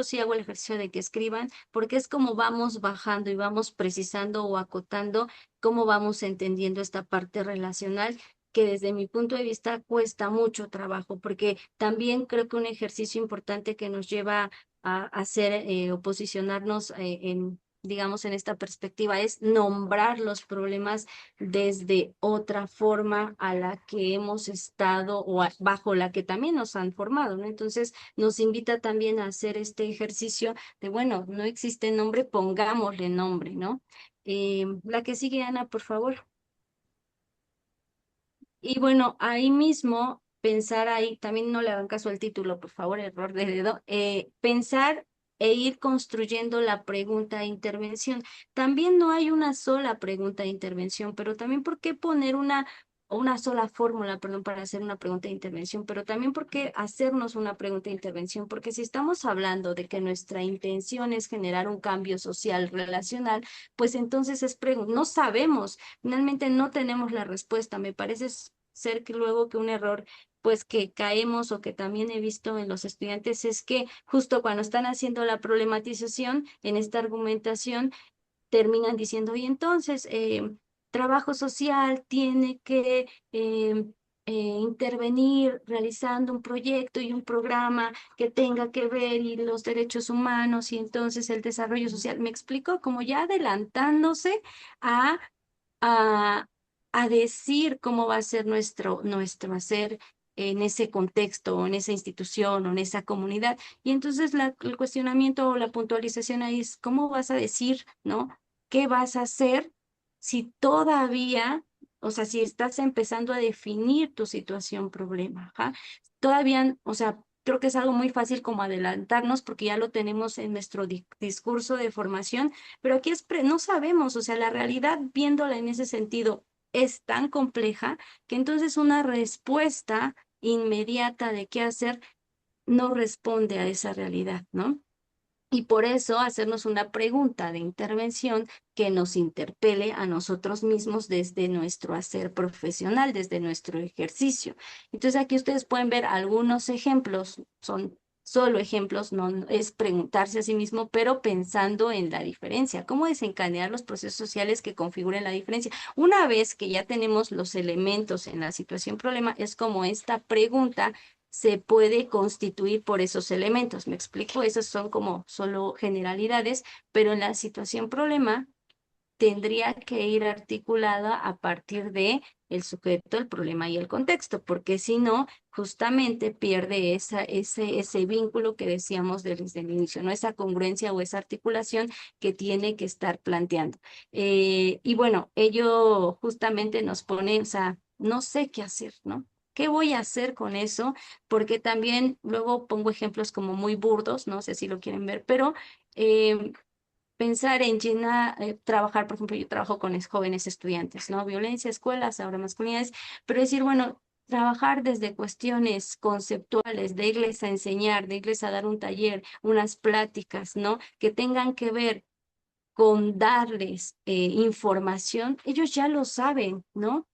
sí hago el ejercicio de que escriban, porque es como vamos bajando y vamos precisando o acotando cómo vamos entendiendo esta parte relacional que desde mi punto de vista cuesta mucho trabajo, porque también creo que un ejercicio importante que nos lleva a hacer o posicionarnos digamos, en esta perspectiva es nombrar los problemas desde otra forma a la que hemos estado o bajo la que también nos han formado, ¿no? Entonces nos invita también a hacer este ejercicio de, bueno, no existe nombre, pongámosle nombre, ¿no? La que sigue, Ana, por favor. Y bueno, ahí mismo, pensar ahí, también no le hagan caso al título, por favor, error de dedo, pensar e ir construyendo la pregunta de intervención. También no hay una sola pregunta de intervención, pero también por qué poner o una sola fórmula, perdón, para hacer una pregunta de intervención, pero también por qué hacernos una pregunta de intervención, porque si estamos hablando de que nuestra intención es generar un cambio social relacional, pues entonces no sabemos. Finalmente no tenemos la respuesta. Me parece ser que luego que un error, pues que caemos o que también he visto en los estudiantes es que justo cuando están haciendo la problematización en esta argumentación, terminan diciendo, y entonces trabajo social tiene que intervenir realizando un proyecto y un programa que tenga que ver y los derechos humanos y entonces el desarrollo social. Me explico, como ya adelantándose a a, a decir cómo va a ser nuestro hacer en ese contexto, o en esa institución, o en esa comunidad. Y entonces el cuestionamiento o la puntualización ahí es, ¿cómo vas a decir, no? ¿Qué vas a hacer si todavía, o sea, si estás empezando a definir tu situación problema? ¿Ja? Todavía, o sea, creo que es algo muy fácil como adelantarnos porque ya lo tenemos en nuestro discurso de formación, pero aquí no sabemos, o sea, la realidad viéndola en ese sentido es tan compleja que entonces una respuesta inmediata de qué hacer no responde a esa realidad, ¿no? Y por eso hacernos una pregunta de intervención que nos interpele a nosotros mismos desde nuestro hacer profesional, desde nuestro ejercicio. Entonces aquí ustedes pueden ver algunos ejemplos, son solo ejemplos, no es preguntarse a sí mismo, pero pensando en la diferencia, cómo desencadenar los procesos sociales que configuren la diferencia. Una vez que ya tenemos los elementos en la situación problema, es como esta pregunta se puede constituir por esos elementos. ¿Me explico? Esos son como solo generalidades, pero en la situación problema tendría que ir articulada a partir de el sujeto, el problema y el contexto, porque si no, justamente pierde ese vínculo que decíamos desde el inicio, ¿no? Esa congruencia o esa articulación que tiene que estar planteando. Y bueno, ello justamente nos pone, o sea, no sé qué hacer, ¿no? ¿Qué voy a hacer con eso? Porque también luego pongo ejemplos como muy burdos, no sé si lo quieren ver, pero pensar en trabajar, por ejemplo, yo trabajo con jóvenes estudiantes, ¿no? Violencia, escuelas, ahora masculinidades, pero decir, bueno, trabajar desde cuestiones conceptuales, de irles a enseñar, de irles a dar un taller, unas pláticas, ¿no? Que tengan que ver con darles información, ellos ya lo saben, ¿no?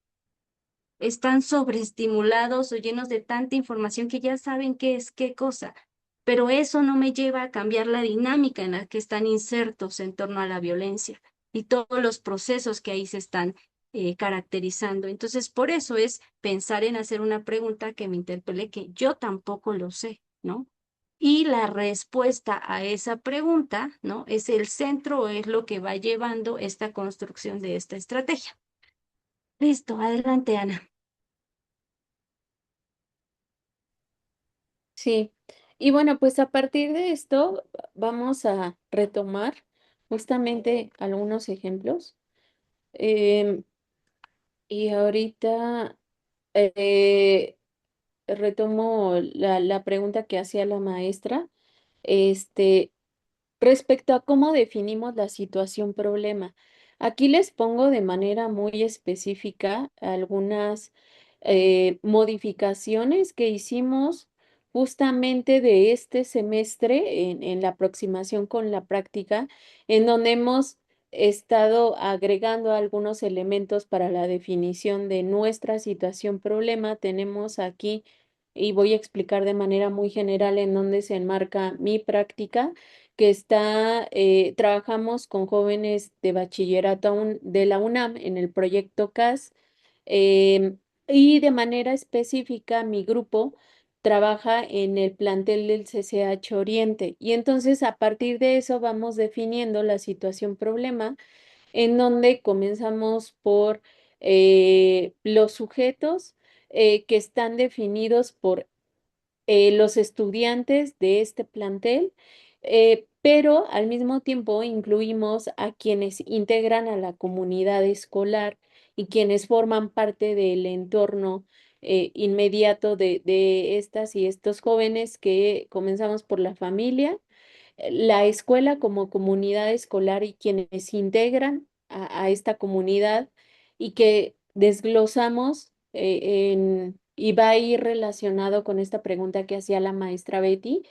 Están sobreestimulados o llenos de tanta información que ya saben qué es qué cosa, pero eso no me lleva a cambiar la dinámica en la que están insertos en torno a la violencia y todos los procesos que ahí se están caracterizando. Entonces, por eso es pensar en hacer una pregunta que me interpele, que yo tampoco lo sé, ¿no? Y la respuesta a esa pregunta, ¿no? Es el centro o es lo que va llevando esta construcción de esta estrategia. Listo, adelante, Ana. Sí, y bueno, pues a partir de esto vamos a retomar justamente algunos ejemplos. Em, y ahorita eh, retomo la pregunta que hacía la maestra, este, respecto a cómo definimos la situación problema. Aquí les pongo de manera muy específica algunas modificaciones que hicimos justamente de este semestre en la aproximación con la práctica, en donde hemos estado agregando algunos elementos para la definición de nuestra situación problema. Tenemos aquí, y voy a explicar de manera muy general en dónde se enmarca mi práctica, que trabajamos con jóvenes de bachillerato de la UNAM en el proyecto CAS, em, y de manera específica mi grupo trabaja en el plantel del CCH Oriente. Y entonces a partir de eso vamos definiendo la situación problema, en donde comenzamos por los sujetos que están definidos por los estudiantes de este plantel, pero al mismo tiempo incluimos a quienes integran a la comunidad escolar y quienes forman parte del entorno inmediato de estas y estos jóvenes, que comenzamos por la familia, la escuela como comunidad escolar y quienes integran a esta comunidad, y que desglosamos y va a ir relacionado con esta pregunta que hacía la maestra Betty,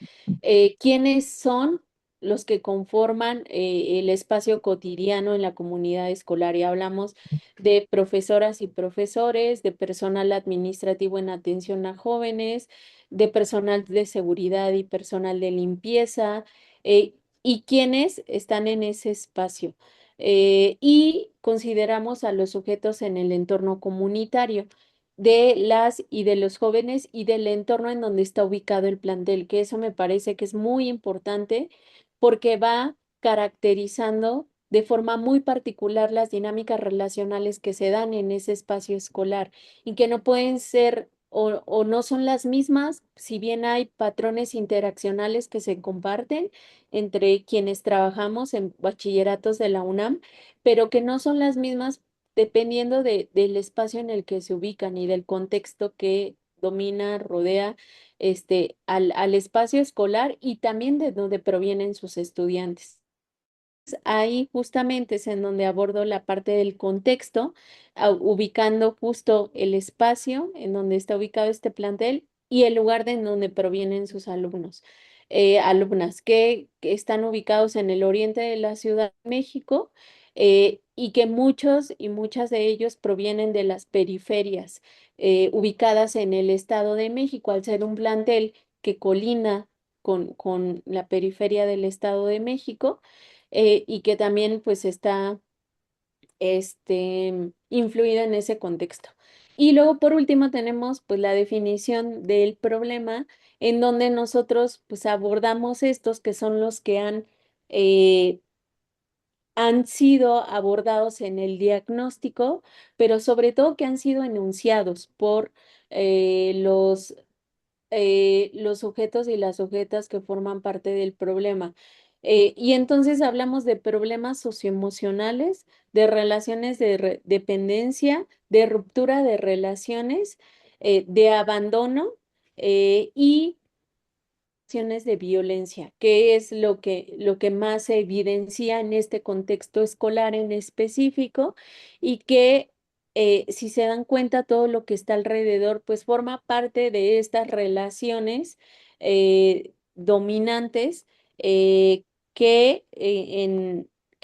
¿quiénes son los que conforman el espacio cotidiano en la comunidad escolar? Y hablamos de profesoras y profesores, de personal administrativo en atención a jóvenes, de personal de seguridad y personal de limpieza, eh, y quiénes están en ese espacio. Y consideramos a los sujetos en el entorno comunitario de las y de los jóvenes y del entorno en donde está ubicado el plantel, que eso me parece que es muy importante porque va caracterizando de forma muy particular las dinámicas relacionales que se dan en ese espacio escolar y que no pueden ser o no son las mismas, si bien hay patrones interaccionales que se comparten entre quienes trabajamos en bachilleratos de la UNAM, pero que no son las mismas dependiendo del espacio en el que se ubican y del contexto que domina, rodea al espacio escolar y también de donde provienen sus estudiantes. Ahí justamente es en donde abordo la parte del contexto, ubicando justo el espacio en donde está ubicado este plantel y el lugar de en donde provienen sus alumnos, alumnas que están ubicados en el oriente de la Ciudad de México, y que muchos y muchas de ellos provienen de las periferias ubicadas en el Estado de México, al ser un plantel que colina con la periferia del Estado de México, y que también pues está influida en ese contexto. Y luego, por último, tenemos pues la definición del problema, en donde nosotros pues abordamos estos que son los que eh, han sido abordados en el diagnóstico, pero sobre todo que han sido enunciados por los sujetos y las sujetas que forman parte del problema. Y entonces hablamos de problemas socioemocionales, de relaciones de dependencia, de ruptura de relaciones, de abandono, y acciones de violencia, que es lo que más se evidencia en este contexto escolar en específico, y que, si se dan cuenta, todo lo que está alrededor, pues forma parte de estas relaciones dominantes, que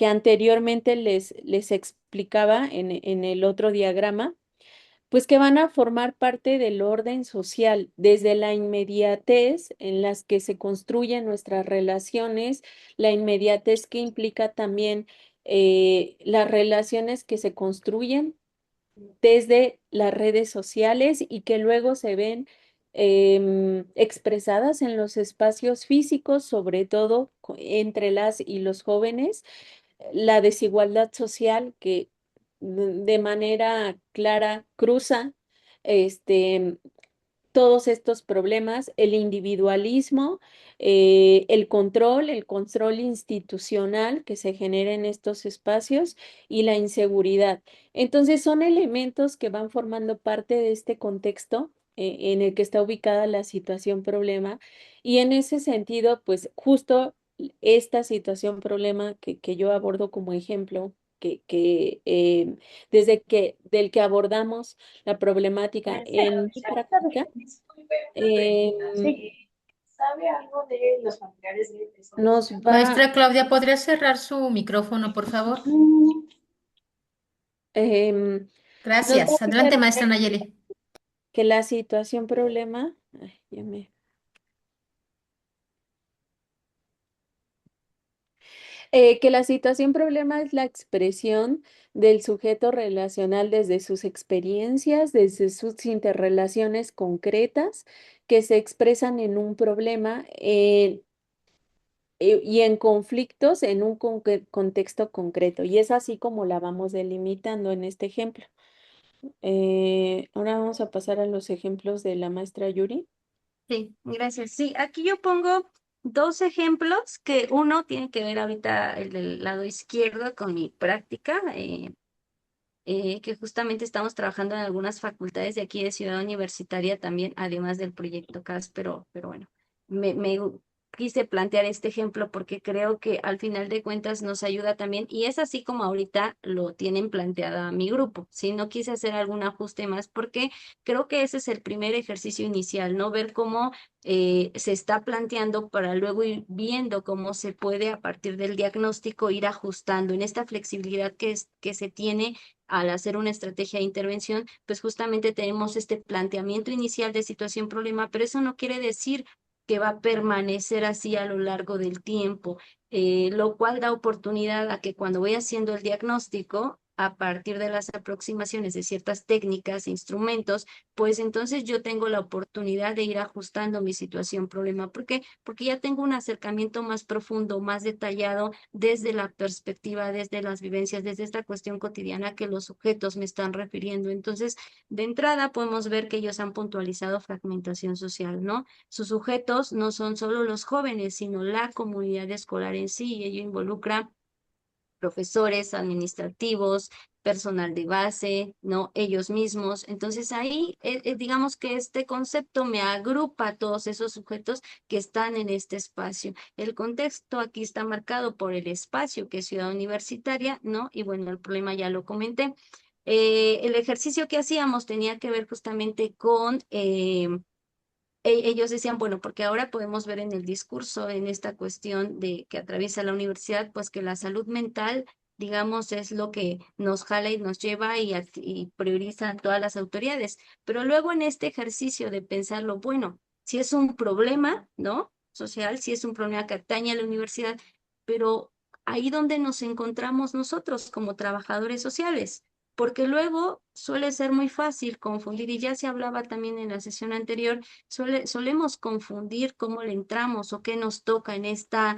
anteriormente les explicaba en el otro diagrama, pues que van a formar parte del orden social, desde la inmediatez en las que se construyen nuestras relaciones, la inmediatez que implica también las relaciones que se construyen desde las redes sociales y que luego se ven expresadas en los espacios físicos, sobre todo entre las y los jóvenes, la desigualdad social que de manera clara cruza este, todos estos problemas, el individualismo, el control institucional que se genera en estos espacios y la inseguridad. Entonces son elementos que van formando parte de este contexto en el que está ubicada la situación problema, y en ese sentido, pues justo esta situación problema que yo abordo como ejemplo, del que abordamos la problemática en mi práctica, em, ¿Sabe algo de los familiares de nos va, Maestra Claudia, ¿podría cerrar su micrófono, por favor? em, nos va Gracias. a Adelante, ayudar maestra Nayeli. que la situación problema, ay, que la situación problema es la expresión del sujeto relacional desde sus experiencias, desde sus interrelaciones concretas que se expresan en un problema, y en conflictos en un contexto concreto. Y es así como la vamos delimitando en este ejemplo. Ahora vamos a pasar a los ejemplos de la maestra Yuri. Sí, gracias. Sí, aquí yo pongo dos ejemplos que uno tiene que ver ahorita el del lado izquierdo con mi práctica, que justamente estamos trabajando en algunas facultades de aquí de Ciudad Universitaria también, además del proyecto CAS, pero bueno, me quise plantear este ejemplo porque creo que al final de cuentas nos ayuda también, y es así como ahorita lo tienen planteada mi grupo. Si no quise hacer algún ajuste más porque creo que ese es el primer ejercicio inicial, ¿no? Ver cómo se está planteando para luego ir viendo cómo se puede a partir del diagnóstico ir ajustando en esta flexibilidad que se tiene al hacer una estrategia de intervención. Pues justamente tenemos este planteamiento inicial de situación-problema, pero eso no quiere decir que va a permanecer así a lo largo del tiempo, lo cual da oportunidad a que cuando voy haciendo el diagnóstico, a partir de las aproximaciones de ciertas técnicas e instrumentos, pues entonces yo tengo la oportunidad de ir ajustando mi situación problema. ¿Por qué? Porque ya tengo un acercamiento más profundo, más detallado desde la perspectiva, desde las vivencias, desde esta cuestión cotidiana que los sujetos me están refiriendo. Entonces, de entrada podemos ver que ellos han puntualizado fragmentación social, ¿no? Sus sujetos no son solo los jóvenes, sino la comunidad escolar en sí, y ello involucra profesores, administrativos, personal de base, ¿no? Ellos mismos. Entonces ahí, digamos que este concepto me agrupa a todos esos sujetos que están en este espacio. El contexto aquí está marcado por el espacio, que es Ciudad Universitaria, ¿no? Y bueno, el problema ya lo comenté. El ejercicio que hacíamos tenía que ver justamente con ellos decían, bueno, porque ahora podemos ver en el discurso, en esta cuestión de que atraviesa la universidad, pues que la salud mental, digamos, es lo que nos jala y nos lleva y priorizan todas las autoridades. Pero luego en este ejercicio de pensarlo, bueno, si es un problema, ¿no? social, sí es un problema que atañe a la universidad, pero ahí donde nos encontramos nosotros como trabajadores sociales, porque luego suele ser muy fácil confundir, y ya se hablaba también en la sesión anterior, solemos confundir cómo le entramos o qué nos toca en esta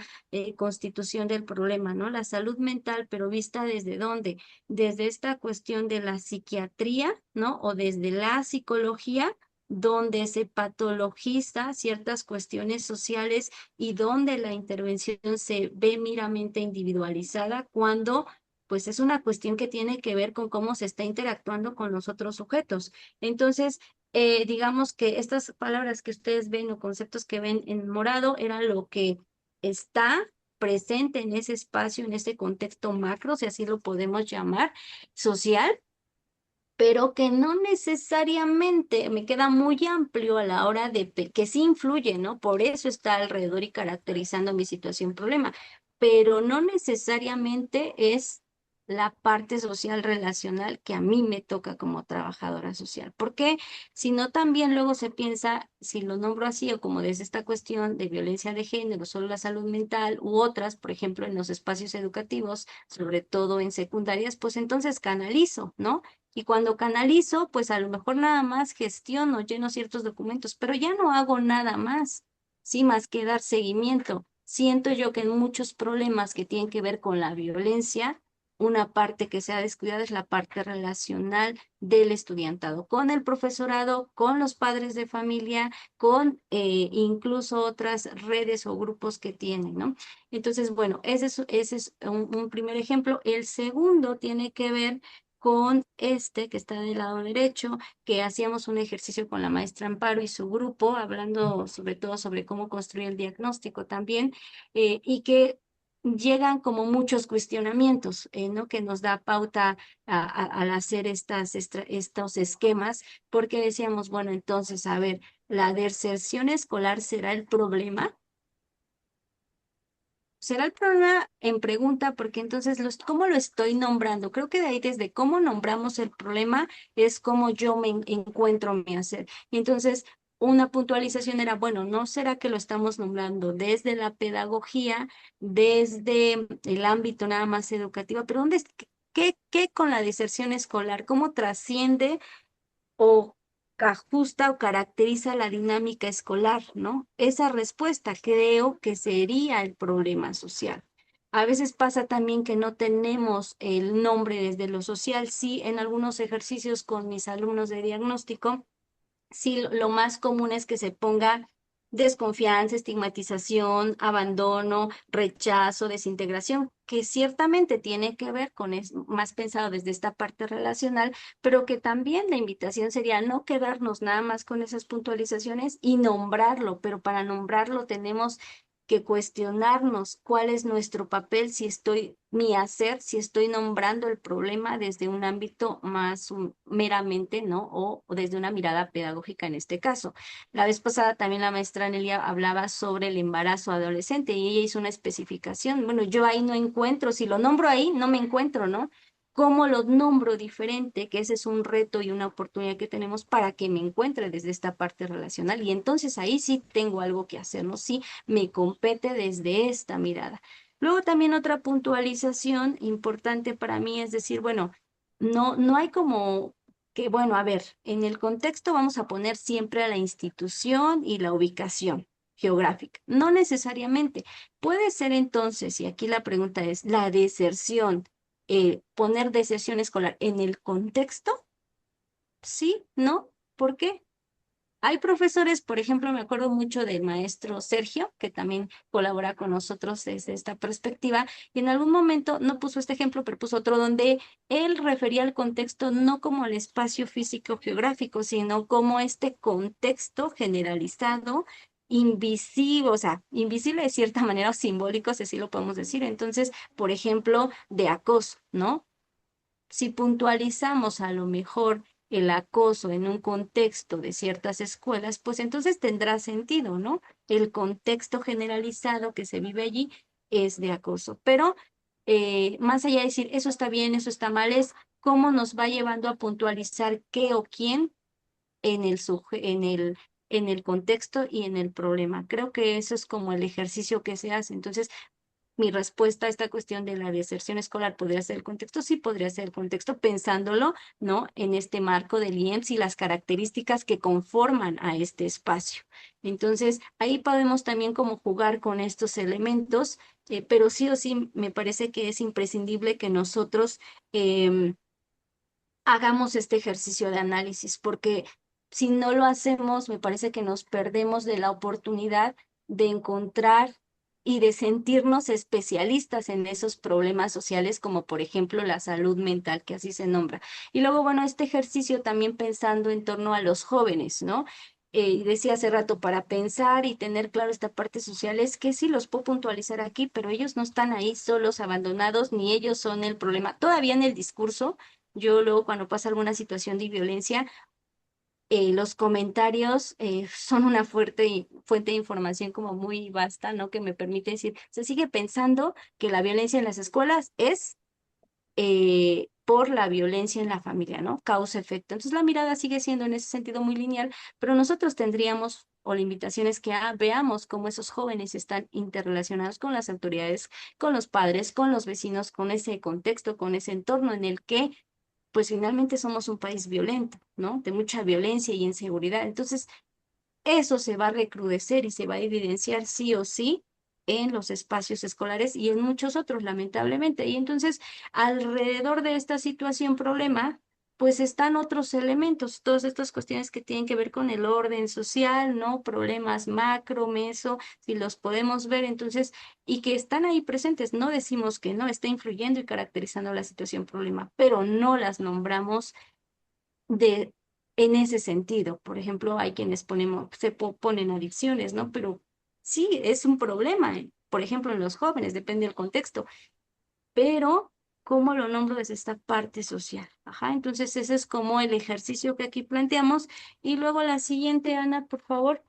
constitución del problema, ¿no? La salud mental, pero vista desde dónde, desde esta cuestión de la psiquiatría, ¿no? O desde la psicología, donde se patologiza ciertas cuestiones sociales y donde la intervención se ve meramente individualizada cuando pues es una cuestión que tiene que ver con cómo se está interactuando con los otros sujetos. Entonces, digamos que estas palabras que ustedes ven o conceptos que ven en morado eran lo que está presente en ese espacio, en ese contexto macro, si así lo podemos llamar, social, pero que no necesariamente me queda muy amplio a la hora de que sí influye, ¿no? Por eso está alrededor y caracterizando mi situación problema, pero no necesariamente es la parte social relacional que a mí me toca como trabajadora social. ¿Por qué? Si no, también luego se piensa, si lo nombro así o como desde esta cuestión de violencia de género, solo la salud mental u otras, por ejemplo, en los espacios educativos, sobre todo en secundarias, pues entonces canalizo, ¿no? Y cuando canalizo, pues a lo mejor nada más gestiono, lleno ciertos documentos, pero ya no hago nada más, sí, más que dar seguimiento. Siento yo que en muchos problemas que tienen que ver con la violencia, una parte que se ha descuidado es la parte relacional del estudiantado, con el profesorado, con los padres de familia, con incluso otras redes o grupos que tienen, ¿no? Entonces, bueno, ese es un primer ejemplo. El segundo tiene que ver con este que está del lado derecho, que hacíamos un ejercicio con la maestra Amparo y su grupo, hablando sobre todo sobre cómo construir el diagnóstico también, y que llegan como muchos cuestionamientos, ¿no? Que nos da pauta al hacer estos esquemas, porque decíamos, bueno, entonces, a ver, ¿la deserción escolar será el problema? Será el problema en pregunta, porque entonces, ¿cómo lo estoy nombrando? Creo que de ahí, desde cómo nombramos el problema, es como yo me encuentro mi hacer. Y entonces, una puntualización era, bueno, ¿no será que lo estamos nombrando desde la pedagogía, desde el ámbito nada más educativo? Pero ¿dónde, qué con la deserción escolar? ¿Cómo trasciende o ajusta o caracteriza la dinámica escolar, ¿no? Esa respuesta creo que sería el problema social. A veces pasa también que no tenemos el nombre desde lo social. Sí, en algunos ejercicios con mis alumnos de diagnóstico, sí, lo más común es que se ponga desconfianza, estigmatización, abandono, rechazo, desintegración, que ciertamente tiene que ver con, es más pensado desde esta parte relacional, pero que también la invitación sería no quedarnos nada más con esas puntualizaciones y nombrarlo, pero para nombrarlo tenemos que cuestionarnos cuál es nuestro papel, mi hacer, si estoy nombrando el problema desde un ámbito más meramente, ¿no? O desde una mirada pedagógica en este caso. La vez pasada también la maestra Nelia hablaba sobre el embarazo adolescente y ella hizo una especificación. Bueno, yo ahí no encuentro, si lo nombro ahí, no me encuentro, ¿no? ¿Cómo lo nombro diferente? Que ese es un reto y una oportunidad que tenemos para que me encuentre desde esta parte relacional. Y entonces ahí sí tengo algo que hacer, ¿no? Sí, me compete desde esta mirada. Luego también otra puntualización importante para mí es decir, bueno, no hay como que, bueno, a ver, en el contexto vamos a poner siempre a la institución y la ubicación geográfica. No necesariamente. Puede ser entonces, y aquí la pregunta es, la deserción, poner deserción escolar en el contexto, ¿sí? ¿No? ¿Por qué? Hay profesores, por ejemplo, me acuerdo mucho del maestro Sergio, que también colabora con nosotros desde esta perspectiva, y en algún momento no puso este ejemplo, pero puso otro donde él refería al contexto no como el espacio físico geográfico, sino como este contexto generalizado, invisible, o sea, invisible de cierta manera o simbólico, si así lo podemos decir. Entonces, por ejemplo, de acoso, ¿no? Si puntualizamos a lo mejor el acoso en un contexto de ciertas escuelas, pues entonces tendrá sentido, ¿no? El contexto generalizado que se vive allí es de acoso. Pero más allá de decir eso está bien, eso está mal, es cómo nos va llevando a puntualizar qué o quién en el en el contexto y en el problema. Creo que eso es como el ejercicio que se hace. Entonces, mi respuesta a esta cuestión de la deserción escolar podría ser el contexto, sí podría ser el contexto, pensándolo, ¿no? En este marco del IEMS y las características que conforman a este espacio. Entonces, ahí podemos también como jugar con estos elementos, pero sí o sí me parece que es imprescindible que nosotros hagamos este ejercicio de análisis, porque si no lo hacemos, me parece que nos perdemos de la oportunidad de encontrar y de sentirnos especialistas en esos problemas sociales, como por ejemplo la salud mental, que así se nombra. Y luego, bueno, este ejercicio también pensando en torno a los jóvenes, ¿no? Y decía hace rato, para pensar y tener claro esta parte social, es que sí los puedo puntualizar aquí, pero ellos no están ahí solos, abandonados, ni ellos son el problema. Todavía en el discurso yo luego cuando pasa alguna situación de violencia, los comentarios son una fuente de información como muy vasta, ¿no? Que me permite decir, se sigue pensando que la violencia en las escuelas es por la violencia en la familia, ¿no? Causa-efecto. Entonces la mirada sigue siendo en ese sentido muy lineal, pero nosotros tendríamos, o la invitación es que veamos cómo esos jóvenes están interrelacionados con las autoridades, con los padres, con los vecinos, con ese contexto, con ese entorno en el que pues finalmente somos un país violento, ¿no? De mucha violencia y inseguridad. Entonces, eso se va a recrudecer y se va a evidenciar sí o sí en los espacios escolares y en muchos otros, lamentablemente. Y entonces, alrededor de esta situación, problema, pues están otros elementos, todas estas cuestiones que tienen que ver con el orden social, ¿no? Problemas macro, meso, si los podemos ver, entonces, y que están ahí presentes. No decimos que no, está influyendo y caracterizando la situación problema, pero no las nombramos de, en ese sentido. Por ejemplo, hay quienes ponen adicciones, ¿no? Pero sí, es un problema, por ejemplo, en los jóvenes, depende del contexto, pero ¿cómo lo nombro desde esta parte social? Ajá, entonces ese es como el ejercicio que aquí planteamos. Y luego la siguiente, Ana, por favor,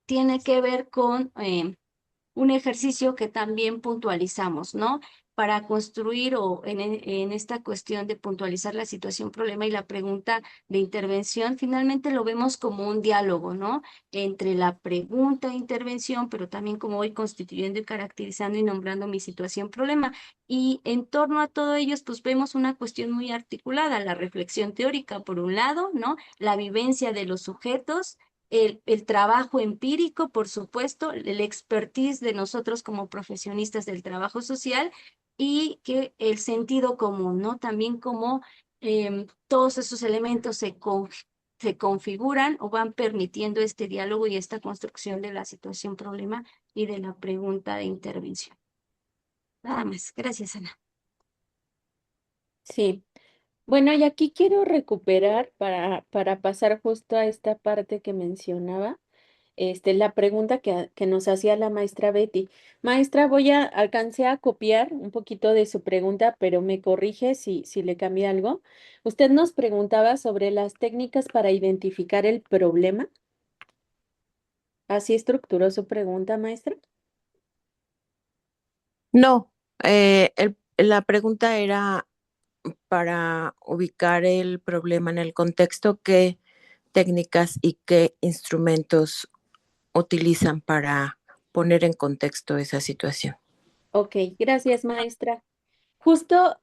tiene que ver con un ejercicio que también puntualizamos, ¿no? Para construir o en esta cuestión de puntualizar la situación, problema y la pregunta de intervención, finalmente lo vemos como un diálogo, ¿no? Entre la pregunta e intervención, pero también como voy constituyendo y caracterizando y nombrando mi situación, problema. Y en torno a todo ello, pues vemos una cuestión muy articulada, la reflexión teórica, por un lado, ¿no? La vivencia de los sujetos, el trabajo empírico, por supuesto, el expertise de nosotros como profesionistas del trabajo social y que el sentido común, ¿no? También como todos esos elementos se configuran o van permitiendo este diálogo y esta construcción de la situación problema y de la pregunta de intervención. Nada más. Gracias, Ana. Sí. Bueno, y aquí quiero recuperar para pasar justo a esta parte que mencionaba, la pregunta que nos hacía la maestra Betty. Maestra, alcancé a copiar un poquito de su pregunta, pero me corrige si le cambié algo. Usted nos preguntaba sobre las técnicas para identificar el problema. ¿Así estructuró su pregunta, maestra? No, la pregunta era para ubicar el problema en el contexto, qué técnicas y qué instrumentos utilizan para poner en contexto esa situación. Ok, gracias, maestra. Justo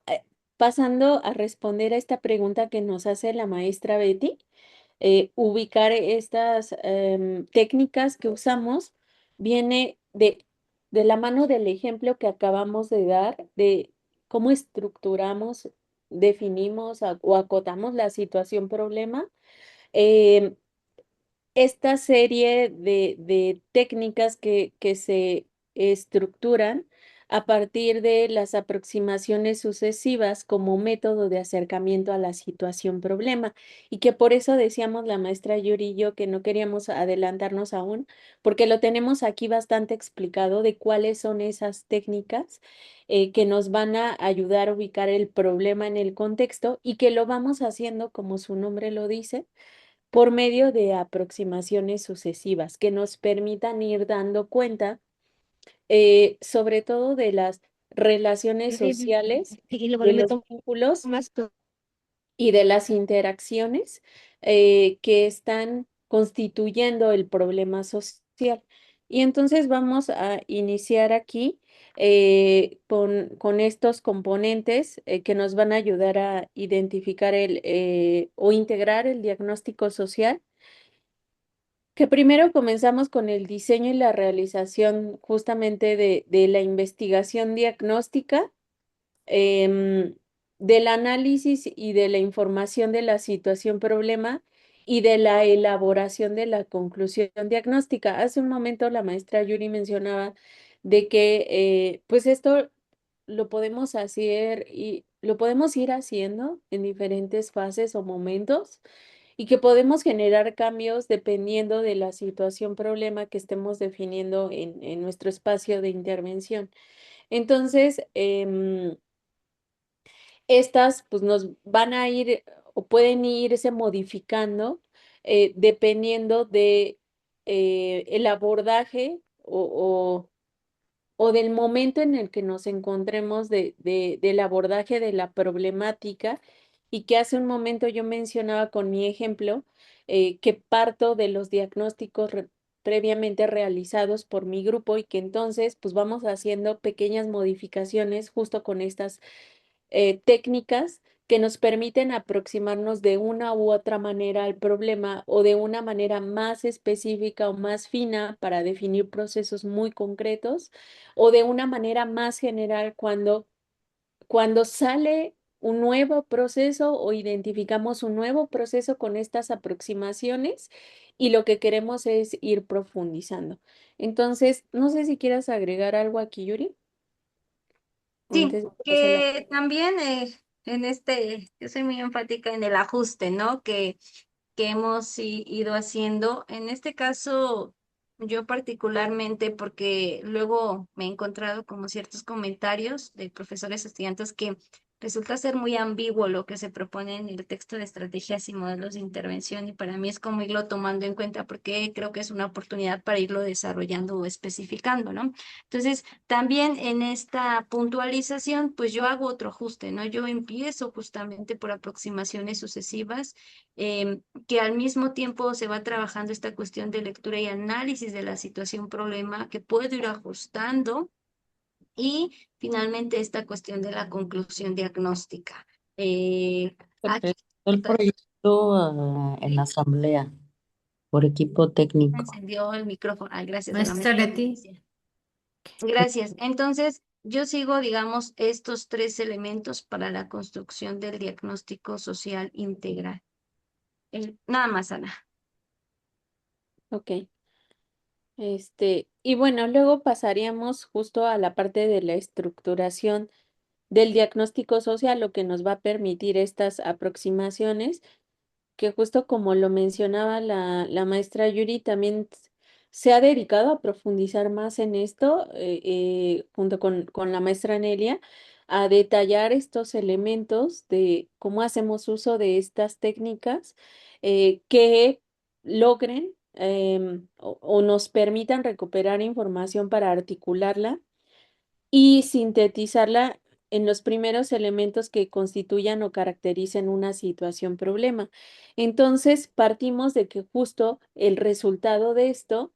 pasando a responder a esta pregunta que nos hace la maestra Betty, ubicar estas técnicas que usamos viene de la mano del ejemplo que acabamos de dar de cómo estructuramos, definimos o acotamos la situación problema. Em, esta serie de técnicas que se estructuran a partir de las aproximaciones sucesivas como método de acercamiento a la situación problema y que por eso decíamos la maestra Yuri y yo que no queríamos adelantarnos aún porque lo tenemos aquí bastante explicado de cuáles son esas técnicas que nos van a ayudar a ubicar el problema en el contexto y que lo vamos haciendo como su nombre lo dice por medio de aproximaciones sucesivas que nos permitan ir dando cuenta, sobre todo de las relaciones sociales, Y luego de le los meto vínculos más. y de las interacciones que están constituyendo el problema social. Y entonces vamos a iniciar aquí con estos componentes que nos van a ayudar a identificar o integrar el diagnóstico social, que primero comenzamos con el diseño y la realización justamente de la investigación diagnóstica, em, del análisis y de la información de la situación problema y de la elaboración de la conclusión diagnóstica. Hace un momento la maestra Yuri mencionaba de que pues esto lo podemos hacer y lo podemos ir haciendo en diferentes fases o momentos y que podemos generar cambios dependiendo de la situación problema que estemos definiendo en nuestro espacio de intervención. Entonces, estas pues nos van a ir o pueden irse modificando dependiendo de el abordaje o del momento en el que nos encontremos del abordaje de la problemática, y que hace un momento yo mencionaba con mi ejemplo que parto de los diagnósticos previamente realizados por mi grupo, y que entonces pues vamos haciendo pequeñas modificaciones justo con estas técnicas que nos permiten aproximarnos de una u otra manera al problema, o de una manera más específica o más fina para definir procesos muy concretos, o de una manera más general cuando sale un nuevo proceso o identificamos un nuevo proceso con estas aproximaciones y lo que queremos es ir profundizando. Entonces, no sé si quieras agregar algo aquí, Yuri, Sí, antes de pasar la... que también yo soy muy enfática en el ajuste, ¿no? Que hemos ido haciendo. En este caso, yo particularmente, porque luego me he encontrado como ciertos comentarios de profesores estudiantes que resulta ser muy ambiguo lo que se propone en el texto de estrategias y modelos de intervención, y para mí es como irlo tomando en cuenta porque creo que es una oportunidad para irlo desarrollando o especificando, ¿no? Entonces, también en esta puntualización, pues yo hago otro ajuste, ¿no? Yo empiezo justamente por aproximaciones sucesivas, que al mismo tiempo se va trabajando esta cuestión de lectura y análisis de la situación problema que puedo ir ajustando, y finalmente esta cuestión de la conclusión diagnóstica. Se Aquí presentó el proyecto en la asamblea por equipo técnico. encendió el micrófono. Ay, gracias a la Maestra maestra Leti, Leticia. Gracias. Entonces, yo sigo, digamos, estos tres elementos para la construcción del diagnóstico social integral. Nada más, Ana. Ok. Y bueno, luego pasaríamos justo a la parte de la estructuración del diagnóstico social, lo que nos va a permitir estas aproximaciones, que justo como lo mencionaba la maestra Yuri, también se ha dedicado a profundizar más en esto, junto con la maestra Nelia, a detallar estos elementos de cómo hacemos uso de estas técnicas que logren o nos permitan recuperar información para articularla y sintetizarla en los primeros elementos que constituyan o caractericen una situación problema. Entonces, partimos de que justo el resultado de esto,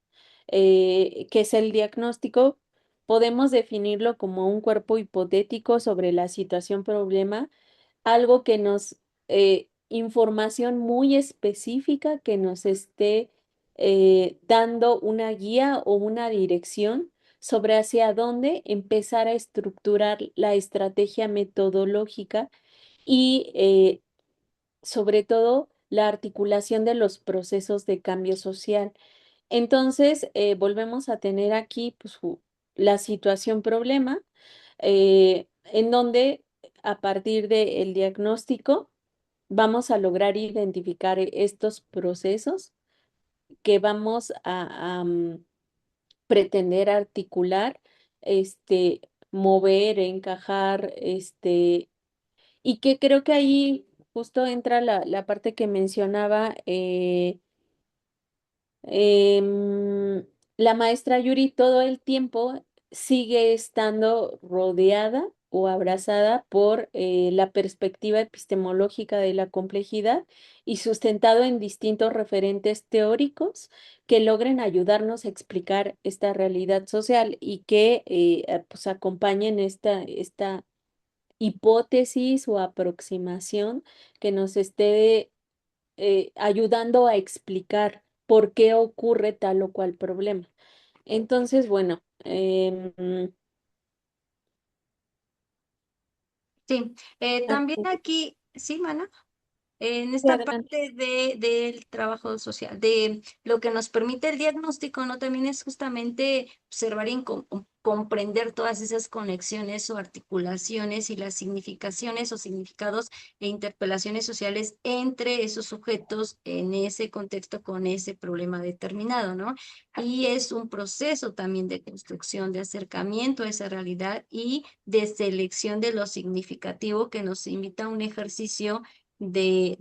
que es el diagnóstico, podemos definirlo como un cuerpo hipotético sobre la situación problema, algo que nos, información muy específica que nos esté dando una guía o una dirección sobre hacia dónde empezar a estructurar la estrategia metodológica y sobre todo la articulación de los procesos de cambio social. Entonces, volvemos a tener aquí pues, la situación problema, en donde a partir del diagnóstico vamos a lograr identificar estos procesos que vamos a pretender articular, mover, encajar, y que creo que ahí justo entra la parte que mencionaba la maestra Yuri. Todo el tiempo sigue estando rodeada o abrazada por la perspectiva epistemológica de la complejidad y sustentado en distintos referentes teóricos que logren ayudarnos a explicar esta realidad social y que pues acompañen esta hipótesis o aproximación que nos esté ayudando a explicar por qué ocurre tal o cual problema. Entonces, bueno, Sí, también ok, aquí, sí, Mana. En sí, esta adelante. parte del trabajo social, de lo que nos permite el diagnóstico, ¿no? También es justamente observar y comprender todas esas conexiones o articulaciones y las significaciones o significados e interpelaciones sociales entre esos sujetos en ese contexto con ese problema determinado, ¿no? Y es un proceso también de construcción, de acercamiento a esa realidad y de selección de lo significativo que nos invita a un ejercicio de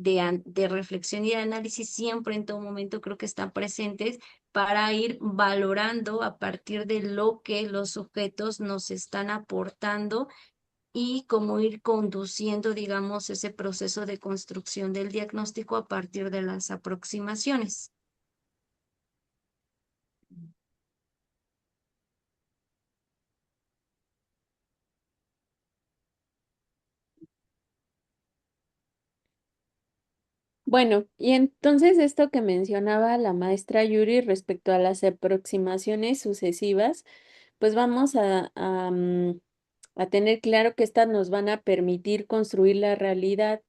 reflexión y de análisis siempre en todo momento creo que están presentes para ir valorando a partir de lo que los sujetos nos están aportando y cómo ir conduciendo, digamos, ese proceso de construcción del diagnóstico a partir de las aproximaciones. Bueno, y entonces esto que mencionaba la maestra Yuri respecto a las aproximaciones sucesivas, pues vamos a tener claro que estas nos van a permitir construir la realidad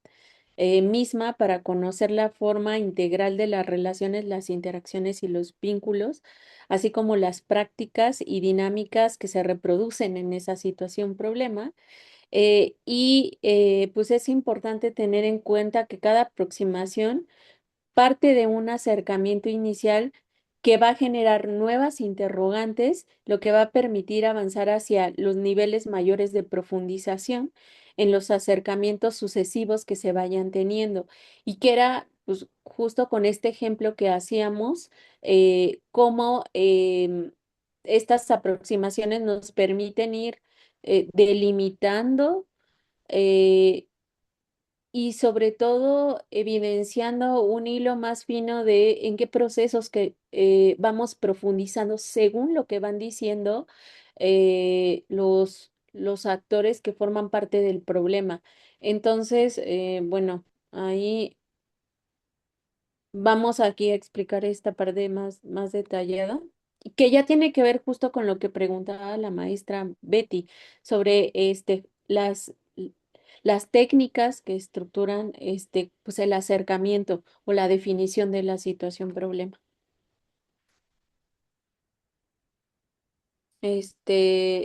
misma para conocer la forma integral de las relaciones, las interacciones y los vínculos, así como las prácticas y dinámicas que se reproducen en esa situación problema. Pues es importante tener en cuenta que cada aproximación parte de un acercamiento inicial que va a generar nuevas interrogantes, lo que va a permitir avanzar hacia los niveles mayores de profundización en los acercamientos sucesivos que se vayan teniendo. Y que era, pues, justo con este ejemplo que hacíamos, cómo estas aproximaciones nos permiten ir delimitando y sobre todo evidenciando un hilo más fino de en qué procesos que vamos profundizando según lo que van diciendo los actores que forman parte del problema. Entonces, bueno, ahí vamos aquí a explicar esta parte más detallada, que ya tiene que ver justo con lo que preguntaba la maestra Betty sobre las técnicas que estructuran pues el acercamiento o la definición de la situación problema.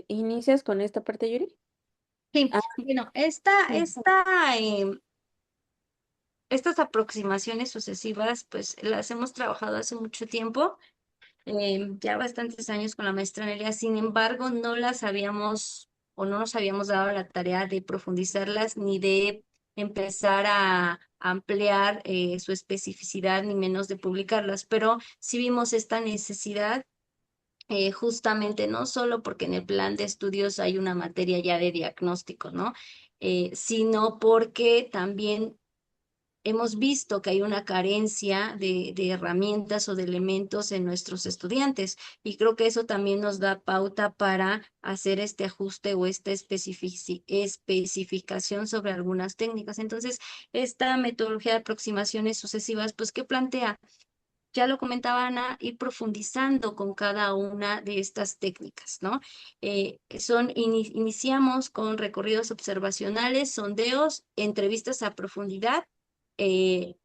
¿Inicias con esta parte, Yuri? Sí, Ah, bueno, sí. estas aproximaciones sucesivas, pues las hemos trabajado hace mucho tiempo, ya bastantes años con la maestra Nelia, sin embargo, no las habíamos o no nos habíamos dado la tarea de profundizarlas ni de empezar a ampliar su especificidad, ni menos de publicarlas, pero sí vimos esta necesidad. Justamente no solo porque en el plan de estudios hay una materia ya de diagnóstico, ¿no? Sino porque también hemos visto que hay una carencia de herramientas o de elementos en nuestros estudiantes y creo que eso también nos da pauta para hacer este ajuste o esta especificación sobre algunas técnicas. Entonces, esta metodología de aproximaciones sucesivas, pues, ¿qué plantea? Ya lo comentaba Ana, ir profundizando con cada una de estas técnicas, ¿no? Iniciamos con recorridos observacionales, sondeos, entrevistas a profundidad, eh,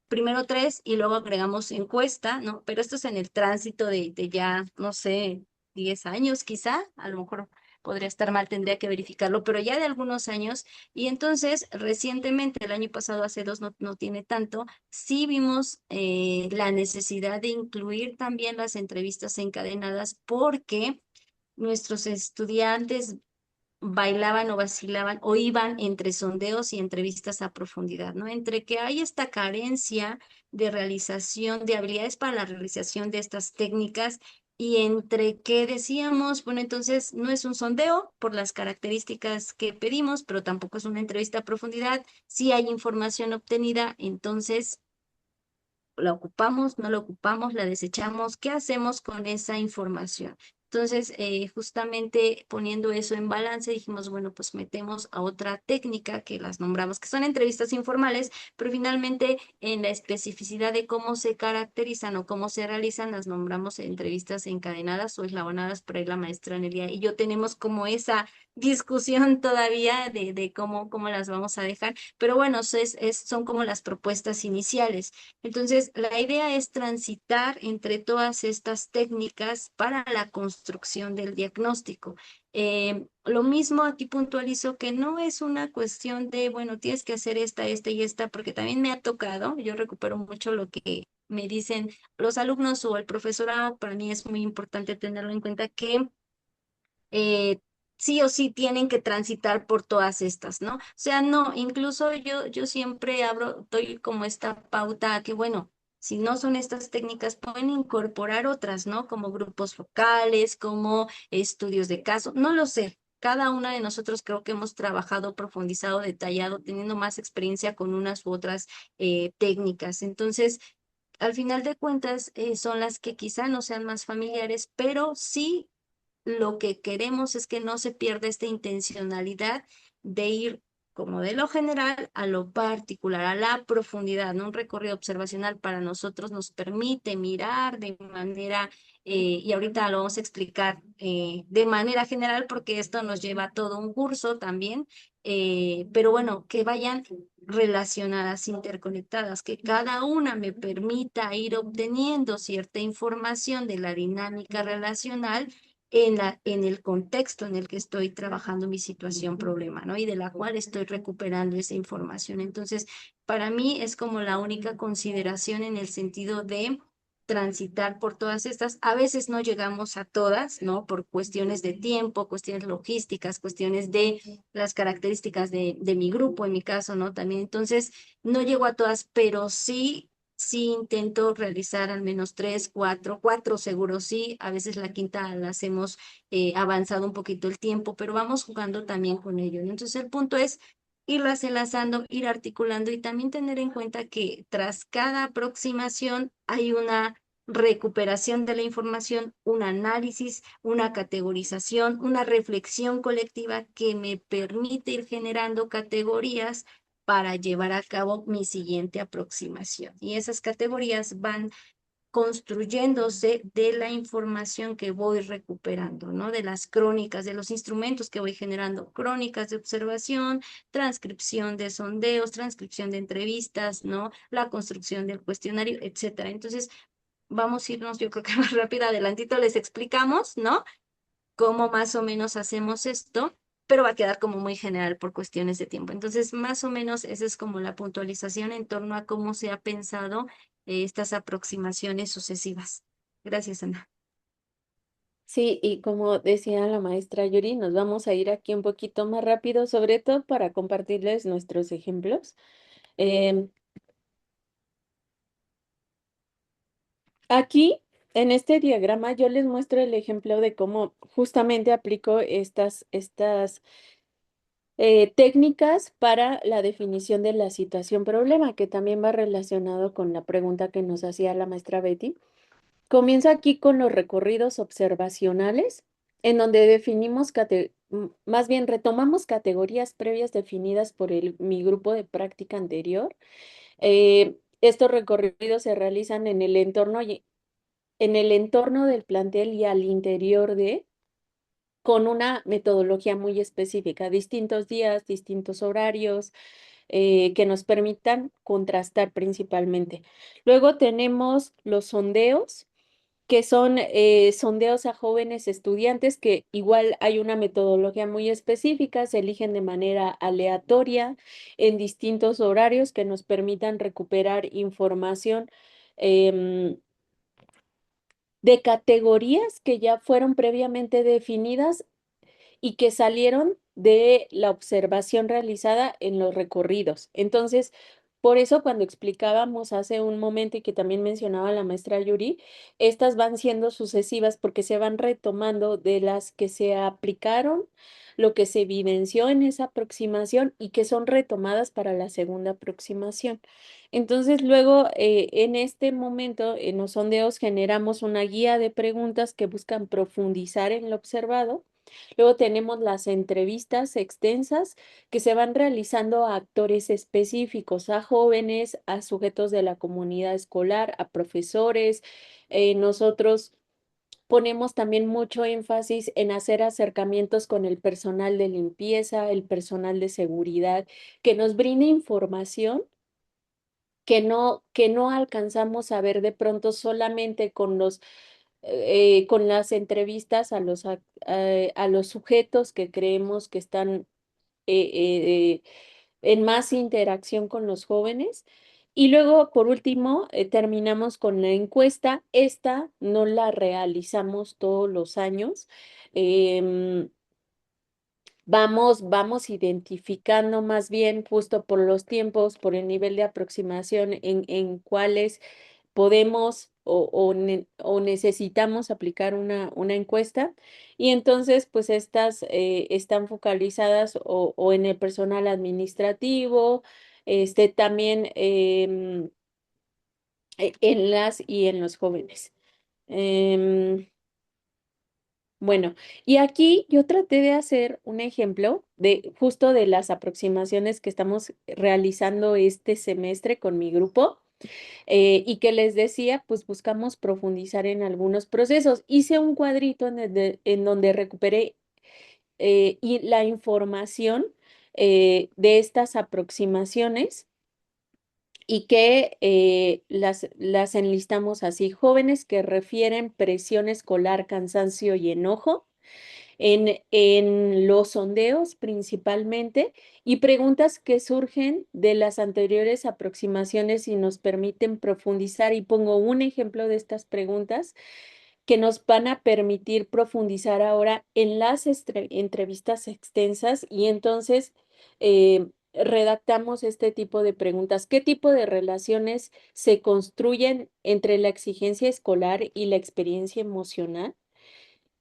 primero tres y luego agregamos encuesta, ¿no? Pero esto es en el tránsito de ya, no sé, 10 años quizá, a lo mejor podría estar mal, tendría que verificarlo, pero ya de algunos años. Y entonces, recientemente, el año pasado, hace dos, no tiene tanto, sí vimos la necesidad de incluir también las entrevistas encadenadas porque nuestros estudiantes bailaban o vacilaban o iban entre sondeos y entrevistas a profundidad, ¿no? Entre que hay esta carencia de realización, de habilidades para la realización de estas técnicas y entre qué decíamos, bueno, entonces no es un sondeo por las características que pedimos, pero tampoco es una entrevista a profundidad. Si hay información obtenida, entonces la ocupamos, no la ocupamos, la desechamos, ¿qué hacemos con esa información? Entonces, justamente poniendo eso en balance, dijimos, bueno, pues metemos a otra técnica que las nombramos, que son entrevistas informales, pero finalmente en la especificidad de cómo se caracterizan o cómo se realizan, las nombramos entrevistas encadenadas o eslabonadas, por ahí la maestra Nelia y yo tenemos como esa discusión todavía de cómo las vamos a dejar, pero bueno, son como las propuestas iniciales. Entonces, la idea es transitar entre todas estas técnicas para la construcción del diagnóstico. Lo mismo aquí puntualizo que no es una cuestión de, bueno, tienes que hacer esta y esta, porque también me ha tocado, yo recupero mucho lo que me dicen los alumnos o el profesorado, para mí es muy importante tenerlo en cuenta que eh, sí o sí tienen que transitar por todas estas, ¿no? O sea, no, incluso yo siempre doy como esta pauta a que, bueno, si no son estas técnicas, pueden incorporar otras, ¿no? Como grupos focales, como estudios de caso, no lo sé. Cada una de nosotros creo que hemos trabajado, profundizado, detallado, teniendo más experiencia con unas u otras técnicas. Entonces, al final de cuentas, son las que quizá no sean más familiares, pero sí lo que queremos es que no se pierda esta intencionalidad de ir como de lo general a lo particular, a la profundidad, ¿no? Un recorrido observacional para nosotros nos permite mirar de manera, y ahorita lo vamos a explicar de manera general porque esto nos lleva a todo un curso también, pero bueno, que vayan relacionadas, interconectadas, que cada una me permita ir obteniendo cierta información de la dinámica relacional en el contexto en el que estoy trabajando mi situación problema, ¿no? Y de la cual estoy recuperando esa información. Entonces, para mí es como la única consideración en el sentido de transitar por todas estas. A veces no llegamos a todas, ¿no? Por cuestiones de tiempo, cuestiones logísticas, cuestiones de las características de mi grupo, en mi caso, ¿no? También, entonces, no llego a todas, pero sí intento realizar al menos tres, cuatro seguro sí, a veces la quinta la hacemos avanzado un poquito el tiempo, pero vamos jugando también con ello, ¿no? Entonces el punto es irlas enlazando, ir articulando y también tener en cuenta que tras cada aproximación hay una recuperación de la información, un análisis, una categorización, una reflexión colectiva que me permite ir generando categorías para llevar a cabo mi siguiente aproximación. Y esas categorías van construyéndose de la información que voy recuperando, ¿no? De las crónicas, de los instrumentos que voy generando, crónicas de observación, transcripción de sondeos, transcripción de entrevistas, ¿no? La construcción del cuestionario, etcétera. Entonces, vamos a irnos, yo creo que más rápido, adelantito les explicamos, ¿no? Cómo más o menos hacemos esto, pero va a quedar como muy general por cuestiones de tiempo. Entonces, más o menos esa es como la puntualización en torno a cómo se ha pensado estas aproximaciones sucesivas. Gracias, Ana. Sí, y como decía la maestra Yuri, nos vamos a ir aquí un poquito más rápido, sobre todo para compartirles nuestros ejemplos. Em, Aquí, en este diagrama, yo les muestro el ejemplo de cómo justamente aplico estas técnicas para la definición de la situación problema, que también va relacionado con la pregunta que nos hacía la maestra Betty. Comienzo aquí con los recorridos observacionales, en donde más bien retomamos categorías previas definidas por mi grupo de práctica anterior. Estos recorridos se realizan en el entorno del plantel y al interior con una metodología muy específica, distintos días, distintos horarios, que nos permitan contrastar principalmente. Luego tenemos los sondeos, que son sondeos a jóvenes estudiantes, que igual hay una metodología muy específica, se eligen de manera aleatoria en distintos horarios que nos permitan recuperar información. em, de categorías que ya fueron previamente definidas y que salieron de la observación realizada en los recorridos. Entonces, por eso cuando explicábamos hace un momento y que también mencionaba la maestra Yuri, estas van siendo sucesivas porque se van retomando de las que se aplicaron, lo que se evidenció en esa aproximación y que son retomadas para la segunda aproximación. Entonces, luego, en este momento, en los sondeos generamos una guía de preguntas que buscan profundizar en lo observado. Luego tenemos las entrevistas extensas que se van realizando a actores específicos, a jóvenes, a sujetos de la comunidad escolar, a profesores. Nosotros ponemos también mucho énfasis en hacer acercamientos con el personal de limpieza, el personal de seguridad, que nos brinde información que no alcanzamos a ver de pronto solamente con las entrevistas a los sujetos que creemos que están eh, eh, en más interacción con los jóvenes. Y luego, por último, terminamos con la encuesta. Esta no la realizamos todos los años. Em, vamos identificando más bien justo por los tiempos, por el nivel de aproximación en cuáles podemos o necesitamos aplicar una encuesta. Y entonces, pues estas están focalizadas o en el personal administrativo, también en las y en los jóvenes. Bueno, y aquí yo traté de hacer un ejemplo de justo de las aproximaciones que estamos realizando este semestre con mi grupo y que les decía, pues buscamos profundizar en algunos procesos. Hice un cuadrito en donde recuperé y la información de estas aproximaciones y que las enlistamos así. Jóvenes que refieren presión escolar, cansancio y enojo en los sondeos principalmente y preguntas que surgen de las anteriores aproximaciones y nos permiten profundizar. Y pongo un ejemplo de estas preguntas que nos van a permitir profundizar ahora en las entrevistas extensas y entonces redactamos este tipo de preguntas. ¿Qué tipo de relaciones se construyen entre la exigencia escolar y la experiencia emocional,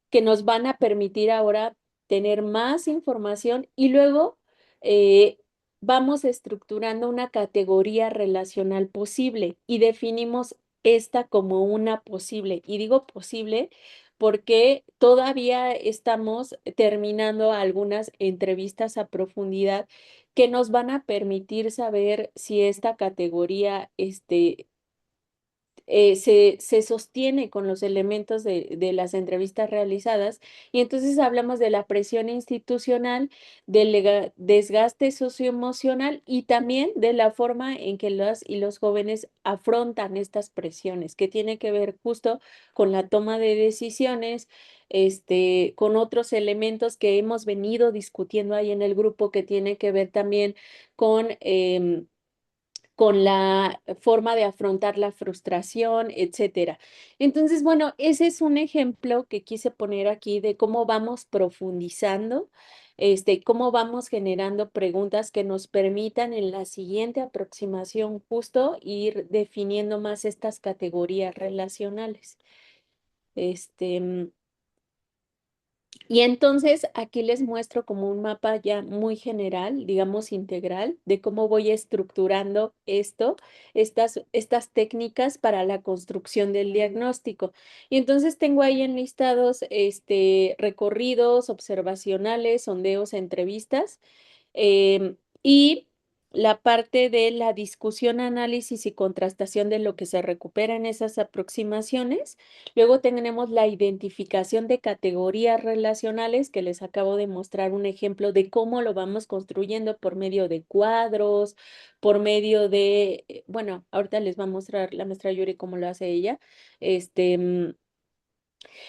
que nos van a permitir ahora tener más información? Y luego eh, vamos estructurando una categoría relacional posible y definimos esta como una posible? Y digo posible porque todavía estamos terminando algunas entrevistas a profundidad que nos van a permitir saber si esta categoría se sostiene con los elementos de las entrevistas realizadas. Y entonces hablamos de la presión institucional, del desgaste socioemocional y también de la forma en que las y los jóvenes afrontan estas presiones, que tiene que ver justo con la toma de decisiones, con otros elementos que hemos venido discutiendo ahí en el grupo, que tiene que ver también con la forma de afrontar la frustración, etcétera. Entonces, bueno, ese es un ejemplo que quise poner aquí de cómo vamos profundizando, cómo vamos generando preguntas que nos permitan en la siguiente aproximación justo ir definiendo más estas categorías relacionales. Y entonces aquí les muestro como un mapa ya muy general, digamos integral, de cómo voy estructurando estas técnicas para la construcción del diagnóstico. Y entonces tengo ahí enlistados recorridos observacionales, sondeos, entrevistas, y la parte de la discusión, análisis y contrastación de lo que se recupera en esas aproximaciones. Luego tenemos la identificación de categorías relacionales, que les acabo de mostrar un ejemplo de cómo lo vamos construyendo por medio de cuadros, por medio de, bueno, ahorita les va a mostrar la maestra Yuri cómo lo hace ella.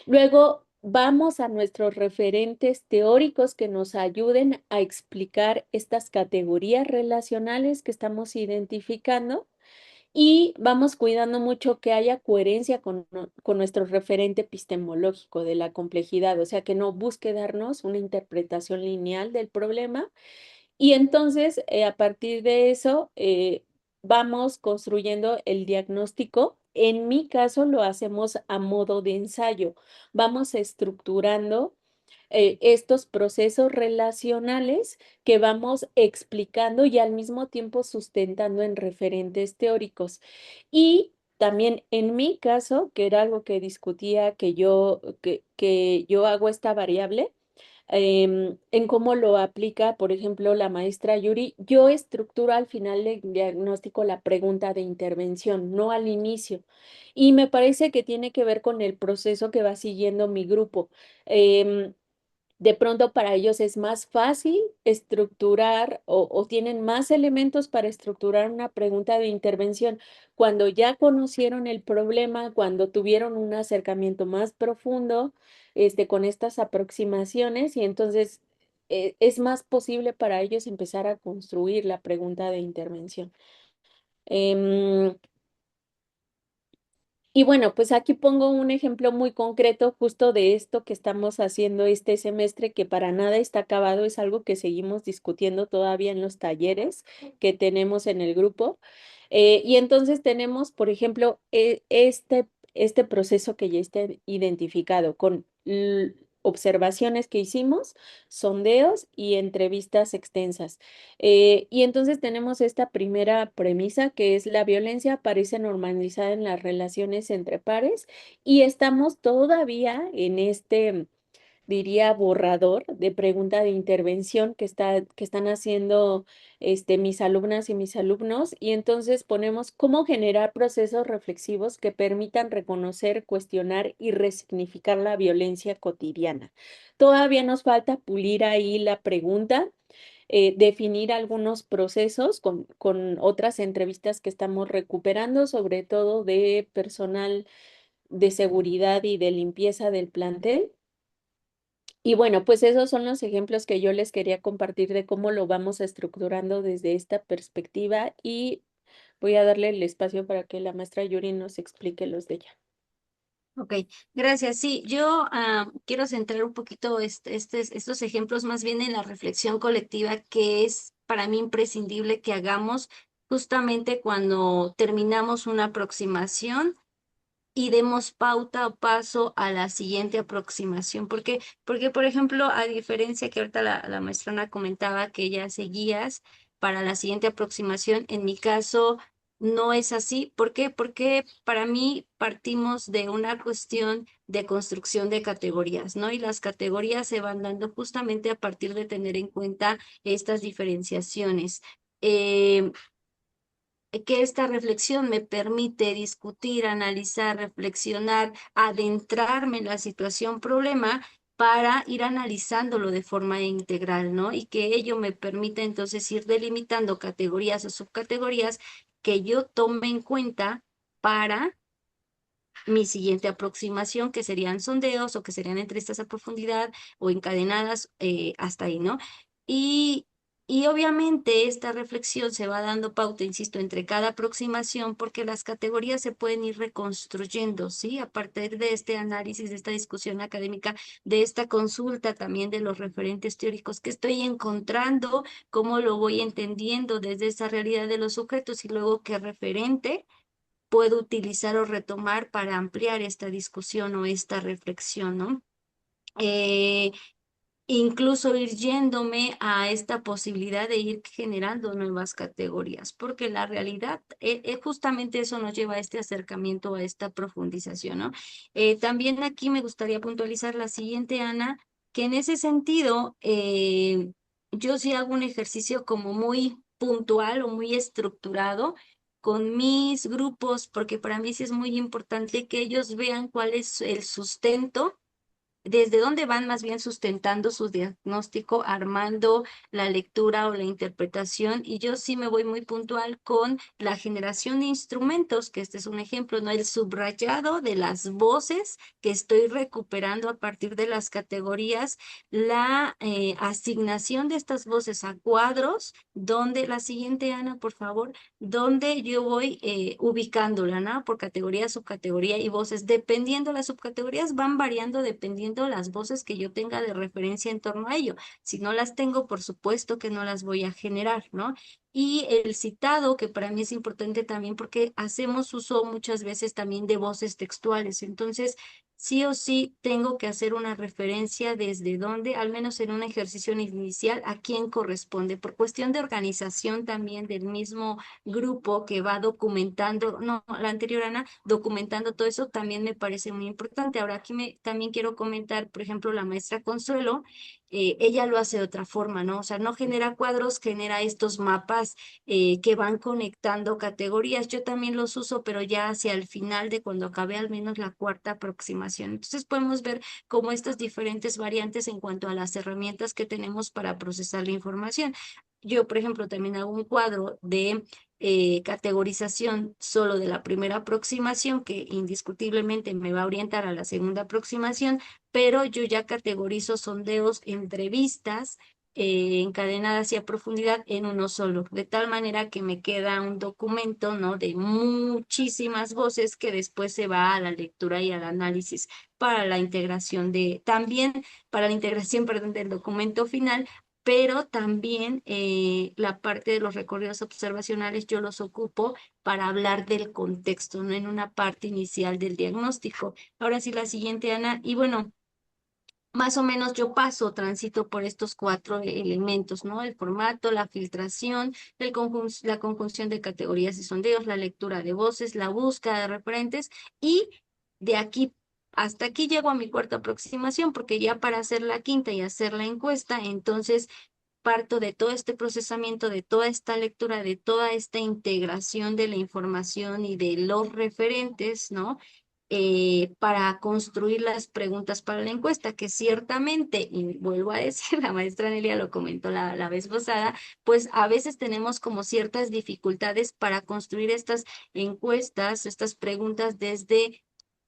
Luego vamos a nuestros referentes teóricos que nos ayuden a explicar estas categorías relacionales que estamos identificando. Y vamos cuidando mucho que haya coherencia con nuestro referente epistemológico de la complejidad, o sea, que no busque darnos una interpretación lineal del problema. Y entonces, a partir de eso, vamos construyendo el diagnóstico. En mi caso lo hacemos a modo de ensayo. Vamos estructurando estos procesos relacionales que vamos explicando y al mismo tiempo sustentando en referentes teóricos. Y también en mi caso, que era algo que discutía, que yo hago esta variable, en cómo lo aplica, por ejemplo, la maestra Yuri, yo estructuro al final del diagnóstico la pregunta de intervención, no al inicio. Y me parece que tiene que ver con el proceso que va siguiendo mi grupo. Em, de pronto para ellos es más fácil estructurar o tienen más elementos para estructurar una pregunta de intervención cuando ya conocieron el problema, cuando tuvieron un acercamiento más profundo con estas aproximaciones y entonces es más posible para ellos empezar a construir la pregunta de intervención. Em, y bueno, pues aquí pongo un ejemplo muy concreto justo de esto que estamos haciendo este semestre, que para nada está acabado, es algo que seguimos discutiendo todavía en los talleres que tenemos en el grupo. Y entonces tenemos, por ejemplo, este proceso que ya está identificado con observaciones que hicimos, sondeos y entrevistas extensas. Y entonces tenemos esta primera premisa que es la violencia aparece normalizada en las relaciones entre pares y estamos todavía en diría, borrador de pregunta de intervención que están haciendo mis alumnas y mis alumnos. Y entonces ponemos cómo generar procesos reflexivos que permitan reconocer, cuestionar y resignificar la violencia cotidiana. Todavía nos falta pulir ahí la pregunta, definir algunos procesos con otras entrevistas que estamos recuperando, sobre todo de personal de seguridad y de limpieza del plantel. Y bueno, pues esos son los ejemplos que yo les quería compartir de cómo lo vamos estructurando desde esta perspectiva y voy a darle el espacio para que la maestra Yuri nos explique los de ella. Ok, gracias. Sí, yo quiero centrar un poquito estos ejemplos más bien en la reflexión colectiva que es para mí imprescindible que hagamos justamente cuando terminamos una aproximación y demos pauta o paso a la siguiente aproximación. ¿Por qué? Porque, por ejemplo, a diferencia que ahorita la maestrana comentaba que ella hace guías para la siguiente aproximación, en mi caso no es así. ¿Por qué? Porque para mí partimos de una cuestión de construcción de categorías, ¿no? Y las categorías se van dando justamente a partir de tener en cuenta estas diferenciaciones. Que esta reflexión me permite discutir, analizar, reflexionar, adentrarme en la situación problema para ir analizándolo de forma integral, ¿no? Y que ello me permite entonces ir delimitando categorías o subcategorías que yo tome en cuenta para mi siguiente aproximación, que serían sondeos o que serían entrevistas a profundidad o encadenadas hasta ahí, ¿no? Y, y obviamente esta reflexión se va dando pauta, insisto, entre cada aproximación porque las categorías se pueden ir reconstruyendo, ¿sí? A partir de este análisis, de esta discusión académica, de esta consulta también de los referentes teóricos que estoy encontrando, cómo lo voy entendiendo desde esa realidad de los sujetos y luego qué referente puedo utilizar o retomar para ampliar esta discusión o esta reflexión, ¿no? Eh, Incluso ir yéndome a esta posibilidad de ir generando nuevas categorías, porque la realidad, justamente eso nos lleva a este acercamiento, a esta profundización, ¿no? También aquí me gustaría puntualizar la siguiente, Ana, que en ese sentido, yo sí hago un ejercicio como muy puntual o muy estructurado con mis grupos, porque para mí sí es muy importante que ellos vean cuál es el sustento, desde dónde van más bien sustentando su diagnóstico, armando la lectura o la interpretación. Y yo sí me voy muy puntual con la generación de instrumentos, que este es un ejemplo, ¿no? El subrayado de las voces que estoy recuperando a partir de las categorías, la asignación de estas voces a cuadros, donde la siguiente, Ana, por favor, donde yo voy ubicándola, ¿no? Por categoría, subcategoría y voces. Dependiendo las subcategorías, van variando dependiendo instrumento las voces que yo tenga de referencia en torno a ello. Si no las tengo, por supuesto que no las voy a generar, ¿no? Y el citado, que para mí es importante también porque hacemos uso muchas veces también de voces textuales. Entonces, sí o sí tengo que hacer una referencia desde dónde, al menos en un ejercicio inicial, a quién corresponde. Por cuestión de organización también del mismo grupo que va documentando, no, la anterior Ana, documentando todo eso, también me parece muy importante. Ahora aquí también quiero comentar, por ejemplo, la maestra Consuelo, ella lo hace de otra forma, ¿no? O sea, no genera cuadros, genera estos mapas que van conectando categorías. Yo también los uso, pero ya hacia el final de cuando acabé al menos la cuarta aproximación. Entonces podemos ver cómo estas diferentes variantes en cuanto a las herramientas que tenemos para procesar la información. Yo, por ejemplo, también hago un cuadro de categorización solo de la primera aproximación, que indiscutiblemente me va a orientar a la segunda aproximación, pero yo ya categorizo sondeos, entrevistas encadenadas y a profundidad en uno solo, de tal manera que me queda un documento, ¿no? De muchísimas voces que después se va a la lectura y al análisis para la integración también para la integración, perdón, del documento final, pero también la parte de los recorridos observacionales yo los ocupo para hablar del contexto, no en una parte inicial del diagnóstico. Ahora sí, la siguiente, Ana, y bueno, más o menos yo transito por estos cuatro elementos, ¿no? El formato, la filtración, la conjunción de categorías y sondeos, la lectura de voces, la búsqueda de referentes y de aquí hasta aquí llego a mi cuarta aproximación porque ya para hacer la quinta y hacer la encuesta, entonces parto de todo este procesamiento, de toda esta lectura, de toda esta integración de la información y de los referentes, ¿no? Para construir las preguntas para la encuesta, que ciertamente, y vuelvo a decir, la maestra Nelia lo comentó la vez pasada, pues a veces tenemos como ciertas dificultades para construir estas encuestas, estas preguntas desde,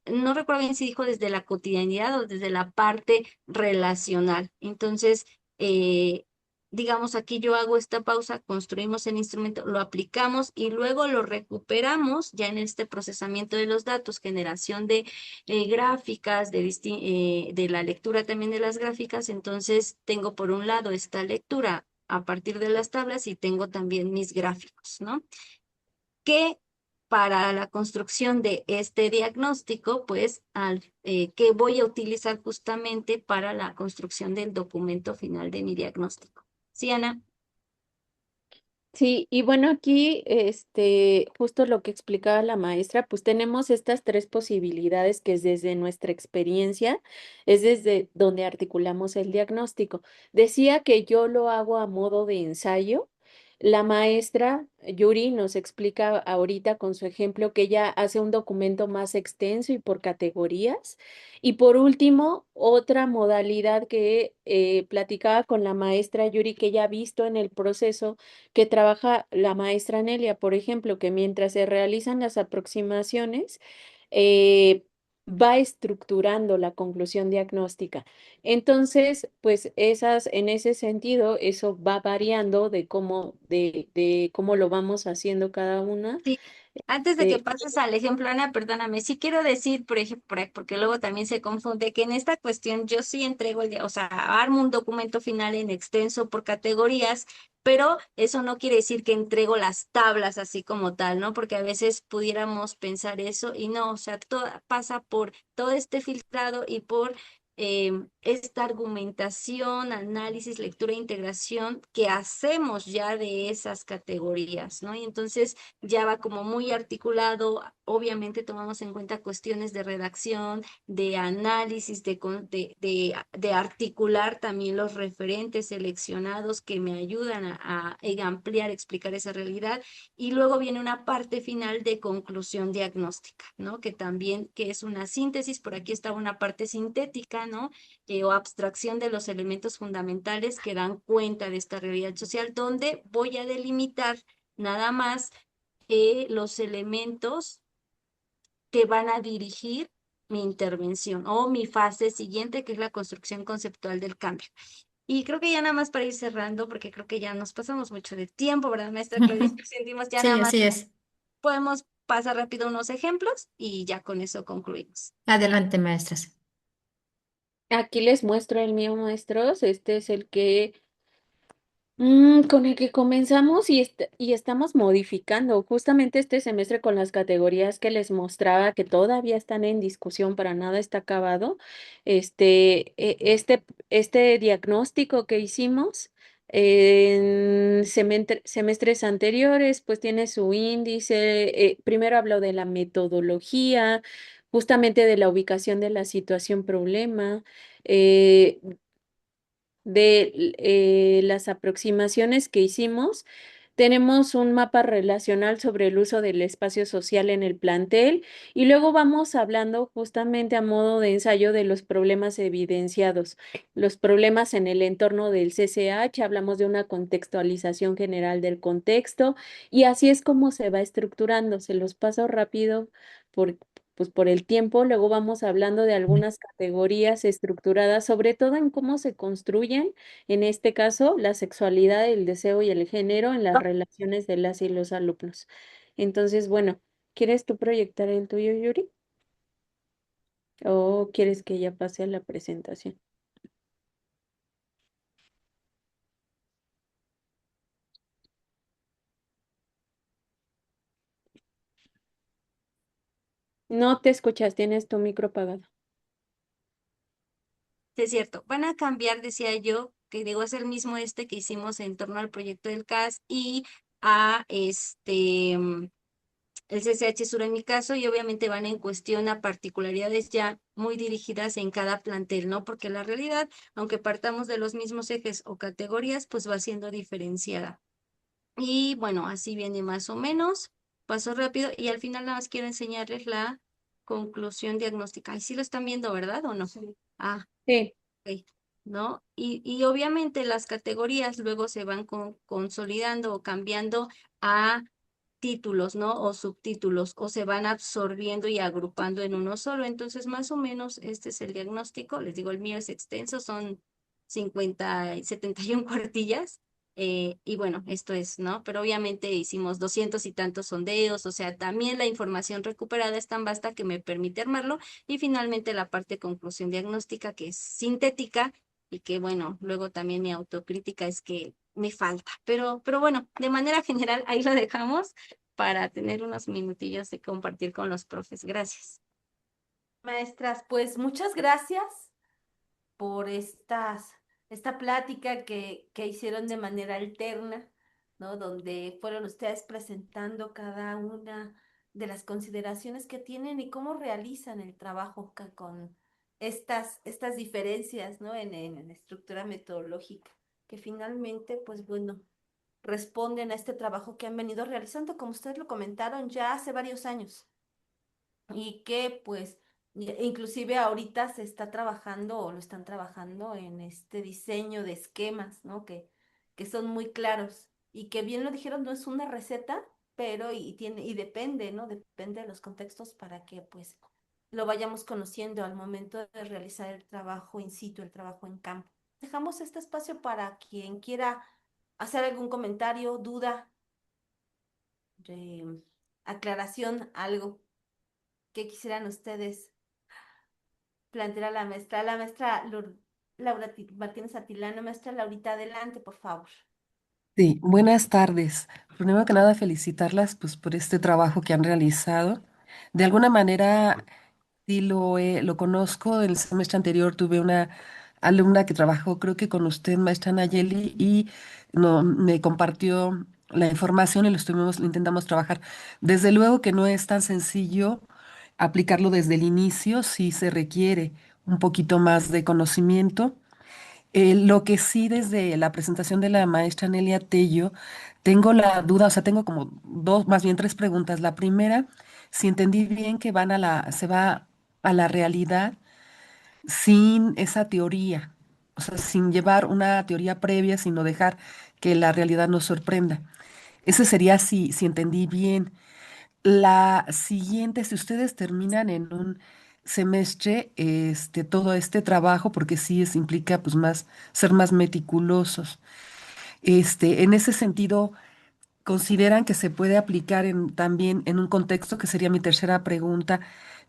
no recuerdo bien si dijo desde la cotidianidad o desde la parte relacional. Entonces, digamos, aquí yo hago esta pausa, construimos el instrumento, lo aplicamos y luego lo recuperamos ya en este procesamiento de los datos, generación de gráficas, de la lectura también de las gráficas. Entonces, tengo por un lado esta lectura a partir de las tablas y tengo también mis gráficos, ¿no? Que para la construcción de este diagnóstico, pues, que voy a utilizar justamente para la construcción del documento final de mi diagnóstico. Sí, Ana. Sí, y bueno, aquí, justo lo que explicaba la maestra, pues tenemos estas tres posibilidades que es desde nuestra experiencia, es desde donde articulamos el diagnóstico. Decía que yo lo hago a modo de ensayo. La maestra Yuri nos explica ahorita con su ejemplo que ella hace un documento más extenso y por categorías. Y por último, otra modalidad que platicaba con la maestra Yuri que ella ha visto en el proceso que trabaja la maestra Nelia, por ejemplo, que mientras se realizan las aproximaciones, va estructurando la conclusión diagnóstica. Entonces, pues en ese sentido, eso va variando de cómo lo vamos haciendo cada una. Sí, antes de que Eh, pases al ejemplo, Ana, perdóname, sí quiero decir, por ejemplo, porque luego también se confunde, que en esta cuestión yo sí entrego o sea, armo un documento final en extenso por categorías, pero eso no quiere decir que entrego las tablas así como tal, ¿no? Porque a veces pudiéramos pensar eso y no, o sea, todo pasa por todo este filtrado y por esta argumentación, análisis, lectura e integración que hacemos ya de esas categorías, ¿no? Y entonces ya va como muy articulado. Obviamente tomamos en cuenta cuestiones de redacción, de análisis, de articular también los referentes seleccionados que me ayudan a ampliar, explicar esa realidad. Y luego viene una parte final de conclusión diagnóstica, ¿no? Que también, que es una síntesis, por aquí está una parte sintética, ¿no? O abstracción de los elementos fundamentales que dan cuenta de esta realidad social, donde voy a delimitar nada más los elementos que van a dirigir mi intervención o mi fase siguiente, que es la construcción conceptual del cambio. Y creo que ya nada más para ir cerrando, porque creo que ya nos pasamos mucho de tiempo, ¿verdad, maestra Claudia? Sentimos ya nada Sí, más, así es. podemos pasar rápido unos ejemplos y ya con eso concluimos. Adelante, maestras. Aquí les muestro el mío, maestros. Este es el que con el que comenzamos y estamos modificando justamente este semestre con las categorías que les mostraba que todavía están en discusión, para nada está acabado. Este diagnóstico que hicimos en semestres anteriores, pues tiene su índice. Primero habló de la metodología, justamente de la ubicación de la situación problema. eh, de las aproximaciones que hicimos, tenemos un mapa relacional sobre el uso del espacio social en el plantel y luego vamos hablando justamente a modo de ensayo de los problemas evidenciados, los problemas en el entorno del CCH, hablamos de una contextualización general del contexto y así es como se va estructurando. Se los paso rápido por, pues por el tiempo. Luego vamos hablando de algunas categorías estructuradas, sobre todo en cómo se construyen, en este caso, la sexualidad, el deseo y el género en las relaciones de las y los alumnos. Entonces, bueno, ¿quieres tú proyectar el tuyo, Yuri? ¿O quieres que ya pase a la presentación? No te escuchas, tienes tu micro apagado. Sí, es cierto, van a cambiar, decía yo, que digo, es el mismo este que hicimos en torno al proyecto del CAS y a el CCH Sur en mi caso, y obviamente van en cuestión a particularidades ya muy dirigidas en cada plantel, ¿no? Porque la realidad, aunque partamos de los mismos ejes o categorías, pues va siendo diferenciada. Y bueno, así viene más o menos, paso rápido, y al final nada más quiero enseñarles la conclusión diagnóstica. Ahí sí lo están viendo, ¿verdad o no? Sí. Ah, Sí, ok, ¿no? Y obviamente las categorías luego se van consolidando o cambiando a títulos, ¿no? O subtítulos, o se van absorbiendo y agrupando en uno solo. Entonces, más o menos, este es el diagnóstico. Les digo, el mío es extenso, son 71 cuartillas. Y bueno, esto es, ¿no? Pero obviamente hicimos 200 y tantos sondeos, o sea, también la información recuperada es tan vasta que me permite armarlo. Y finalmente la parte de conclusión diagnóstica, que es sintética y que, bueno, luego también mi autocrítica es que me falta. Pero bueno, de manera general, ahí lo dejamos para tener unos minutillos de compartir con los profes. Gracias. Maestras, pues muchas gracias por esta plática que hicieron de manera alterna, ¿no? Donde fueron ustedes presentando cada una de las consideraciones que tienen y cómo realizan el trabajo con estas diferencias, ¿no? En la estructura metodológica, que finalmente, pues bueno, responden a este trabajo que han venido realizando, como ustedes lo comentaron, ya hace varios años y que pues inclusive ahorita se está trabajando o lo están trabajando en este diseño de esquemas, ¿no? Que son muy claros y que bien lo dijeron, no es una receta, pero y depende, ¿no? Depende de los contextos para que pues lo vayamos conociendo al momento de realizar el trabajo in situ, el trabajo en campo. Dejamos este espacio para quien quiera hacer algún comentario, duda, aclaración, algo que quisieran ustedes plantear a la maestra Laura Martínez Atilano. Maestra Laurita, adelante, por favor. Sí, buenas tardes. Primero que nada, felicitarlas pues, por este trabajo que han realizado. De alguna manera, sí lo conozco. El semestre anterior tuve una alumna que trabajó, creo que con usted, maestra Nayeli, y no, me compartió la información y lo intentamos trabajar. Desde luego que no es tan sencillo aplicarlo desde el inicio, sí se requiere un poquito más de conocimiento. Lo que sí desde la presentación de la maestra Nelia Tello, tengo la duda, o sea, tengo como dos, más bien tres preguntas. La primera, si entendí bien que se va a la realidad sin esa teoría, o sea, sin llevar una teoría previa, sino dejar que la realidad nos sorprenda. Ese sería si entendí bien. La siguiente, si ustedes terminan en un semestre, todo este trabajo, porque sí implica pues más, ser más meticulosos. En ese sentido, ¿consideran que se puede aplicar también en un contexto, que sería mi tercera pregunta?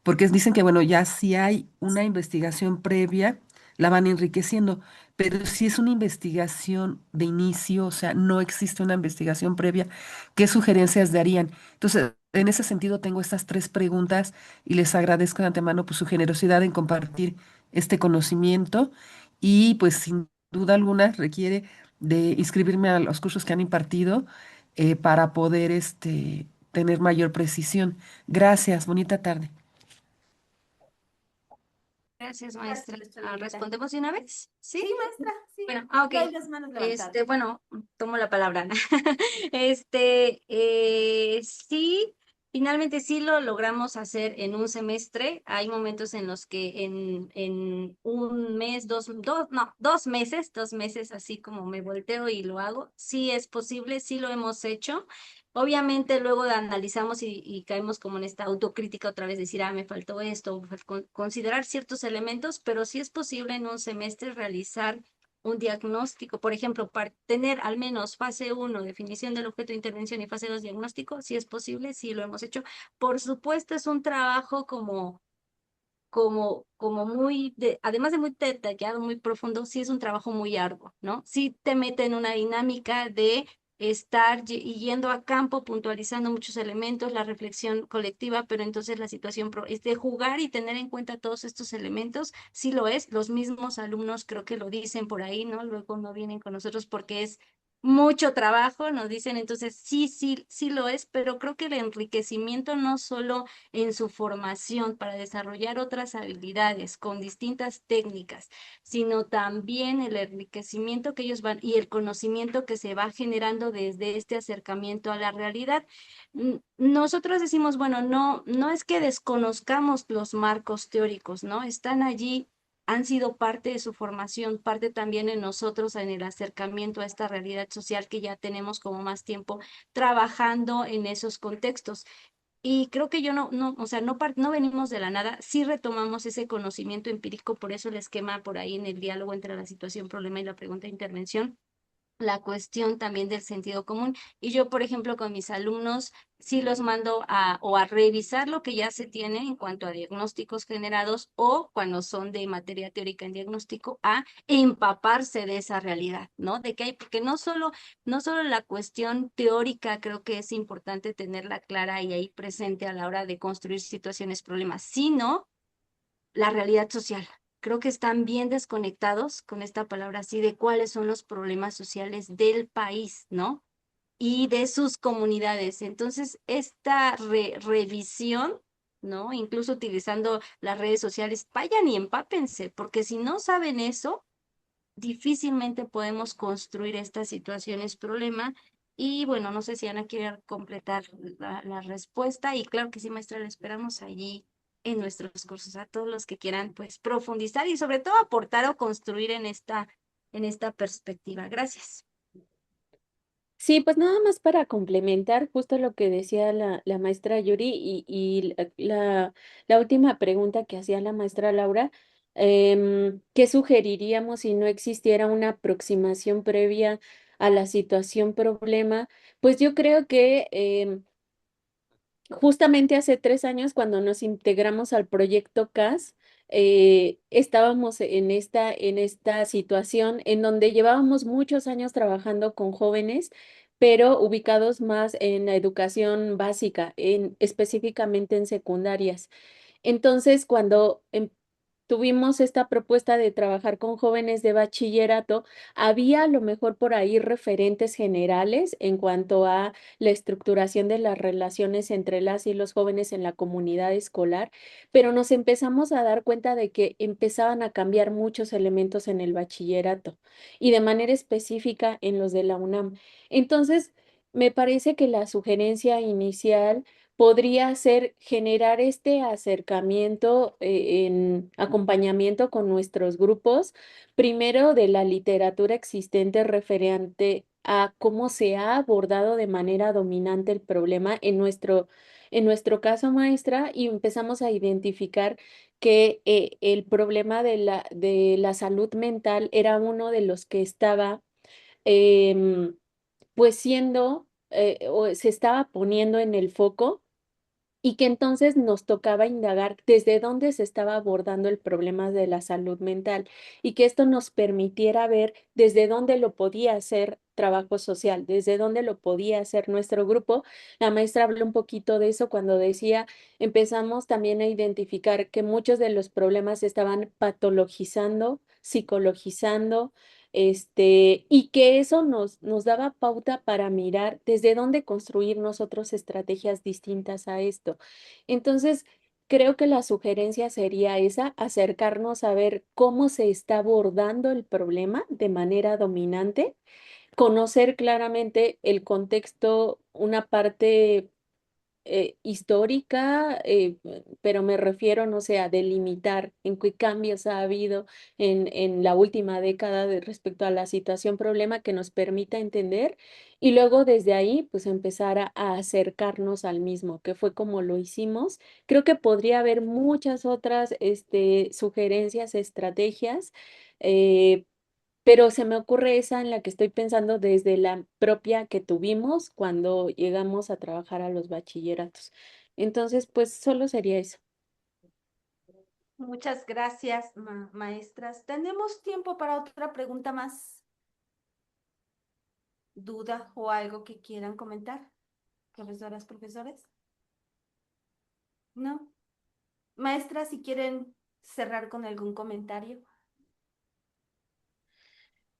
Porque dicen que, bueno, ya si hay una investigación previa, la van enriqueciendo. Pero si es una investigación de inicio, o sea, no existe una investigación previa, ¿qué sugerencias darían? Entonces, en ese sentido, tengo estas tres preguntas y les agradezco de antemano pues, su generosidad en compartir este conocimiento y pues sin duda alguna requiere de inscribirme a los cursos que han impartido para poder tener mayor precisión. Gracias, bonita tarde. Gracias, Gracias, maestra. maestra Lolita. ¿Respondemos de una vez? Sí, ¿Sí? maestra, sí. Bueno, ok. Ya hay las manos levantadas. Bueno, tomo la palabra. Sí, finalmente sí lo logramos hacer en un semestre. Hay momentos en los que en un mes, no, 2 meses, 2 meses, así como me volteo y lo hago. Sí es posible, sí lo hemos hecho. Obviamente luego analizamos y caemos como en esta autocrítica otra vez, decir, me faltó esto, considerar ciertos elementos, pero sí es posible en un semestre realizar un diagnóstico, por ejemplo, para tener al menos fase 1, definición del objeto de intervención, y fase 2, diagnóstico, si es posible, sí lo hemos hecho. Por supuesto, es un trabajo como muy, además de muy detallado, muy profundo, sí es un trabajo muy arduo, ¿no? Sí te mete en una dinámica de estar yendo a campo, puntualizando muchos elementos, la reflexión colectiva, pero entonces la situación es de jugar y tener en cuenta todos estos elementos, sí lo es, los mismos alumnos creo que lo dicen por ahí, ¿no? Luego no vienen con nosotros porque es mucho trabajo, nos dicen, entonces sí, sí, sí lo es, pero creo que el enriquecimiento no solo en su formación para desarrollar otras habilidades con distintas técnicas, sino también el enriquecimiento que ellos van y el conocimiento que se va generando desde este acercamiento a la realidad. Nosotros decimos, bueno, no, no es que desconozcamos los marcos teóricos, ¿no? Están allí, han sido parte de su formación, parte también en nosotros en el acercamiento a esta realidad social que ya tenemos como más tiempo trabajando en esos contextos. Y creo que yo no, o sea, no venimos de la nada, sí retomamos ese conocimiento empírico, por eso el esquema por ahí en el diálogo entre la situación, problema y la pregunta de intervención, la cuestión también del sentido común. Y yo, por ejemplo, con mis alumnos, sí los mando a revisar lo que ya se tiene en cuanto a diagnósticos generados o cuando son de materia teórica en diagnóstico, a empaparse de esa realidad, ¿no? De que hay, porque no solo la cuestión teórica creo que es importante tenerla clara y ahí presente a la hora de construir situaciones, problemas, sino la realidad social. Creo que están bien desconectados con esta palabra así de cuáles son los problemas sociales del país, ¿no? Y de sus comunidades. Entonces, esta revisión, ¿no? Incluso utilizando las redes sociales, vayan y empápense, porque si no saben eso, difícilmente podemos construir estas situaciones problema. Y bueno, no sé si Ana quiere completar la respuesta. Y claro que sí, maestra, la esperamos allí en nuestros cursos a todos los que quieran pues profundizar y sobre todo aportar o construir en esta perspectiva. Gracias. Sí, pues nada más para complementar justo lo que decía la maestra Yuri y la última pregunta que hacía la maestra Laura, ¿qué sugeriríamos si no existiera una aproximación previa a la situación problema? Pues yo creo que justamente hace 3 años, cuando nos integramos al proyecto CAS, estábamos en esta situación en donde llevábamos muchos años trabajando con jóvenes, pero ubicados más en la educación básica, específicamente en secundarias. Entonces, cuando tuvimos esta propuesta de trabajar con jóvenes de bachillerato, había a lo mejor por ahí referentes generales en cuanto a la estructuración de las relaciones entre las y los jóvenes en la comunidad escolar, pero nos empezamos a dar cuenta de que empezaban a cambiar muchos elementos en el bachillerato y de manera específica en los de la UNAM. Entonces, me parece que la sugerencia inicial podría ser generar este acercamiento en acompañamiento con nuestros grupos, primero de la literatura existente referente a cómo se ha abordado de manera dominante el problema en nuestro caso, maestra, y empezamos a identificar que el problema de la salud mental era uno de los que estaba pues siendo o se estaba poniendo en el foco y que entonces nos tocaba indagar desde dónde se estaba abordando el problema de la salud mental y que esto nos permitiera ver desde dónde lo podía hacer trabajo social, desde dónde lo podía hacer nuestro grupo. La maestra habló un poquito de eso cuando decía, empezamos también a identificar que muchos de los problemas se estaban patologizando, psicologizando, y que eso nos daba pauta para mirar desde dónde construir nosotros estrategias distintas a esto. Entonces, creo que la sugerencia sería esa, acercarnos a ver cómo se está abordando el problema de manera dominante, conocer claramente el contexto, una parte histórica, pero me refiero, no sé, a delimitar en qué cambios ha habido en la última década respecto a la situación problema que nos permita entender y luego desde ahí pues empezar a acercarnos al mismo, que fue como lo hicimos. Creo que podría haber muchas otras sugerencias, estrategias. eh, pero se me ocurre esa en la que estoy pensando desde la propia que tuvimos cuando llegamos a trabajar a los bachilleratos. Entonces, pues solo sería eso. Muchas gracias, maestras. ¿Tenemos tiempo para otra pregunta más? ¿Duda o algo que quieran comentar? Profesoras, profesores. ¿No? Maestras, si quieren cerrar con algún comentario.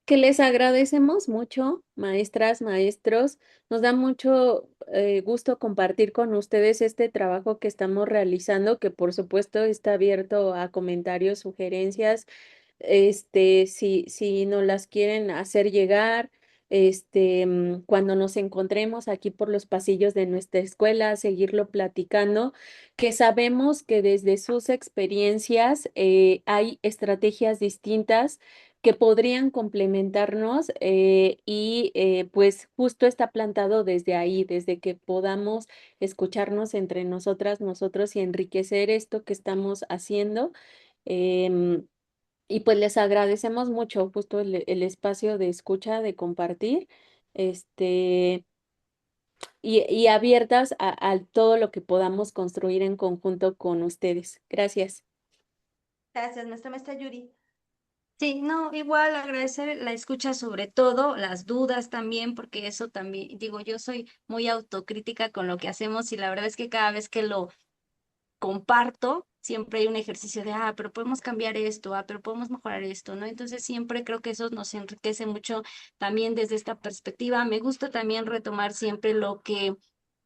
Que les agradecemos mucho, maestras, maestros. Nos da mucho gusto compartir con ustedes este trabajo que estamos realizando, que por supuesto está abierto a comentarios, sugerencias, si nos las quieren hacer llegar, cuando nos encontremos aquí por los pasillos de nuestra escuela, seguirlo platicando, que sabemos que desde sus experiencias hay estrategias distintas que podrían complementarnos pues justo está plantado desde ahí, desde que podamos escucharnos entre nosotras, nosotros y enriquecer esto que estamos haciendo. Em, y pues les agradecemos mucho justo el espacio de escucha, de compartir, este, y abiertas a todo lo que podamos construir en conjunto con ustedes. Gracias. Gracias, nuestra maestra Yuri. Sí, no, igual agradecer la escucha sobre todo, las dudas también, porque eso también, digo, yo soy muy autocrítica con lo que hacemos y la verdad es que cada vez que lo comparto, siempre hay un ejercicio de, pero podemos cambiar esto, pero podemos mejorar esto, ¿no? Entonces siempre creo que eso nos enriquece mucho también desde esta perspectiva. Me gusta también retomar siempre lo que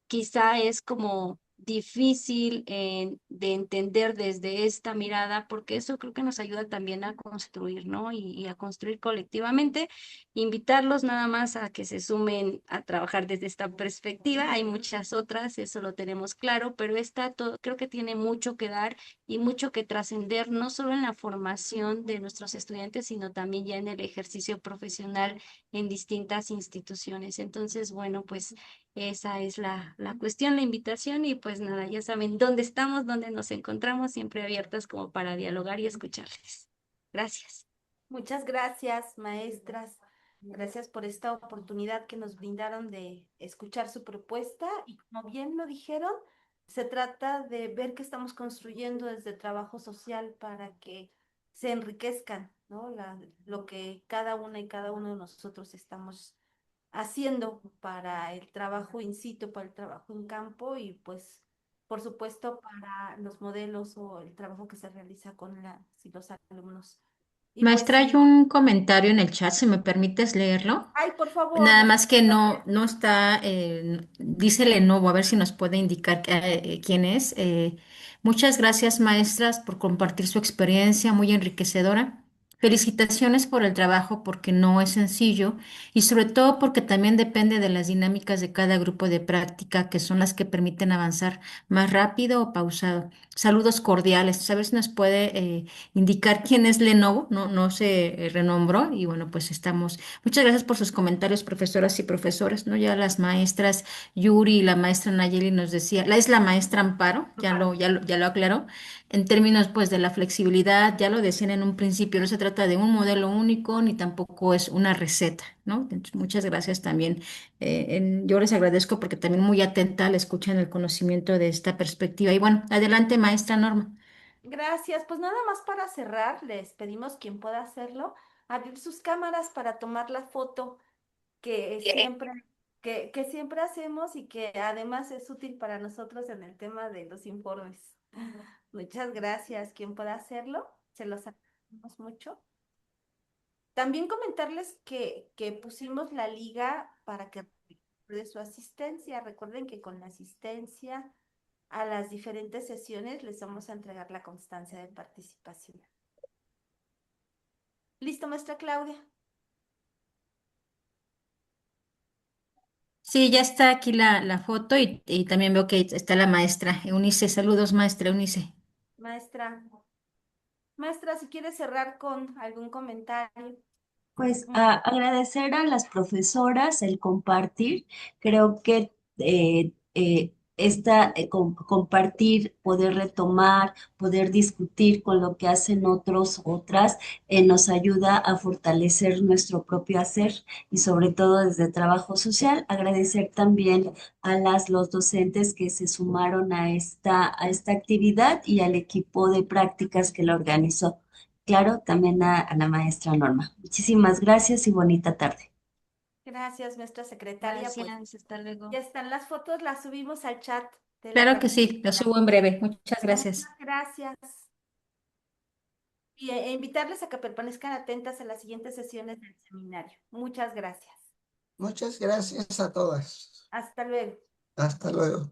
quizá es como difícil de entender desde esta mirada, porque eso creo que nos ayuda también a construir, ¿no? Y a construir colectivamente. Invitarlos nada más a que se sumen a trabajar desde esta perspectiva. Hay muchas otras, eso lo tenemos claro, pero esta todo, creo que tiene mucho que dar y mucho que trascender, no solo en la formación de nuestros estudiantes, sino también ya en el ejercicio profesional en distintas instituciones. Entonces, bueno, pues esa es la cuestión, la invitación y pues nada, ya saben dónde estamos, dónde nos encontramos, siempre abiertas como para dialogar y escucharles. Gracias. Muchas gracias, maestras. Gracias por esta oportunidad que nos brindaron de escuchar su propuesta y como bien lo dijeron, se trata de ver qué estamos construyendo desde trabajo social para que se enriquezcan, ¿no? Lo que cada una y cada uno de nosotros estamos haciendo para el trabajo in situ, para el trabajo en campo y pues, por supuesto, para los modelos o el trabajo que se realiza con las y los alumnos. Y pues Maestra, hay sí, un comentario en el chat, si me permites leerlo. ay, por favor, Nada más que maestra. no está, dice Lenovo, a ver si nos puede indicar quién es. Muchas gracias, maestras, por compartir su experiencia muy enriquecedora. Felicitaciones por el trabajo porque no es sencillo y sobre todo porque también depende de las dinámicas de cada grupo de práctica que son las que permiten avanzar más rápido o pausado. Saludos cordiales. A ver si nos puede indicar quién es Lenovo. No se renombró y bueno, pues estamos. Muchas gracias por sus comentarios, profesoras y profesores, ¿no? Ya las maestras Yuri y la maestra Nayeli nos decía, es la maestra Amparo, ya lo aclaró, en términos pues de la flexibilidad, ya lo decían en un principio, no se trata de un modelo único ni tampoco es una receta, ¿no? Entonces, muchas gracias también. Yo les agradezco porque también muy atenta le escuchan el conocimiento de esta perspectiva. Y bueno, adelante, maestra Norma. Gracias. Pues nada más para cerrar, les pedimos quien pueda hacerlo, abrir sus cámaras para tomar la foto que siempre, que siempre hacemos y que además es útil para nosotros en el tema de los informes. Muchas gracias. Quien pueda hacerlo, se los agradecemos mucho. También comentarles que pusimos la liga para que de su asistencia. Recuerden que con la asistencia a las diferentes sesiones les vamos a entregar la constancia de participación. ¿Listo, maestra Claudia? Sí, ya está aquí la foto y también veo que está la maestra Eunice. Saludos, maestra Eunice. Maestra, maestra, si quiere cerrar con algún comentario. Pues agradecer a las profesoras el compartir. Creo que compartir, poder retomar, poder discutir con lo que hacen otros, otras, nos ayuda a fortalecer nuestro propio hacer y sobre todo desde trabajo social. Agradecer también a los docentes que se sumaron a esta actividad y al equipo de prácticas que la organizó. Claro, también a la maestra Norma. Muchísimas gracias y bonita tarde. Gracias, maestra secretaria. Pues Gracias, hasta luego. ya están las fotos, las subimos al chat de la Claro que sí, lo subo en breve. Muchas gracias. Muchas gracias. Y invitarles a que permanezcan atentas a las siguientes sesiones del seminario. Muchas gracias. Muchas gracias a todas. Hasta luego. Hasta luego.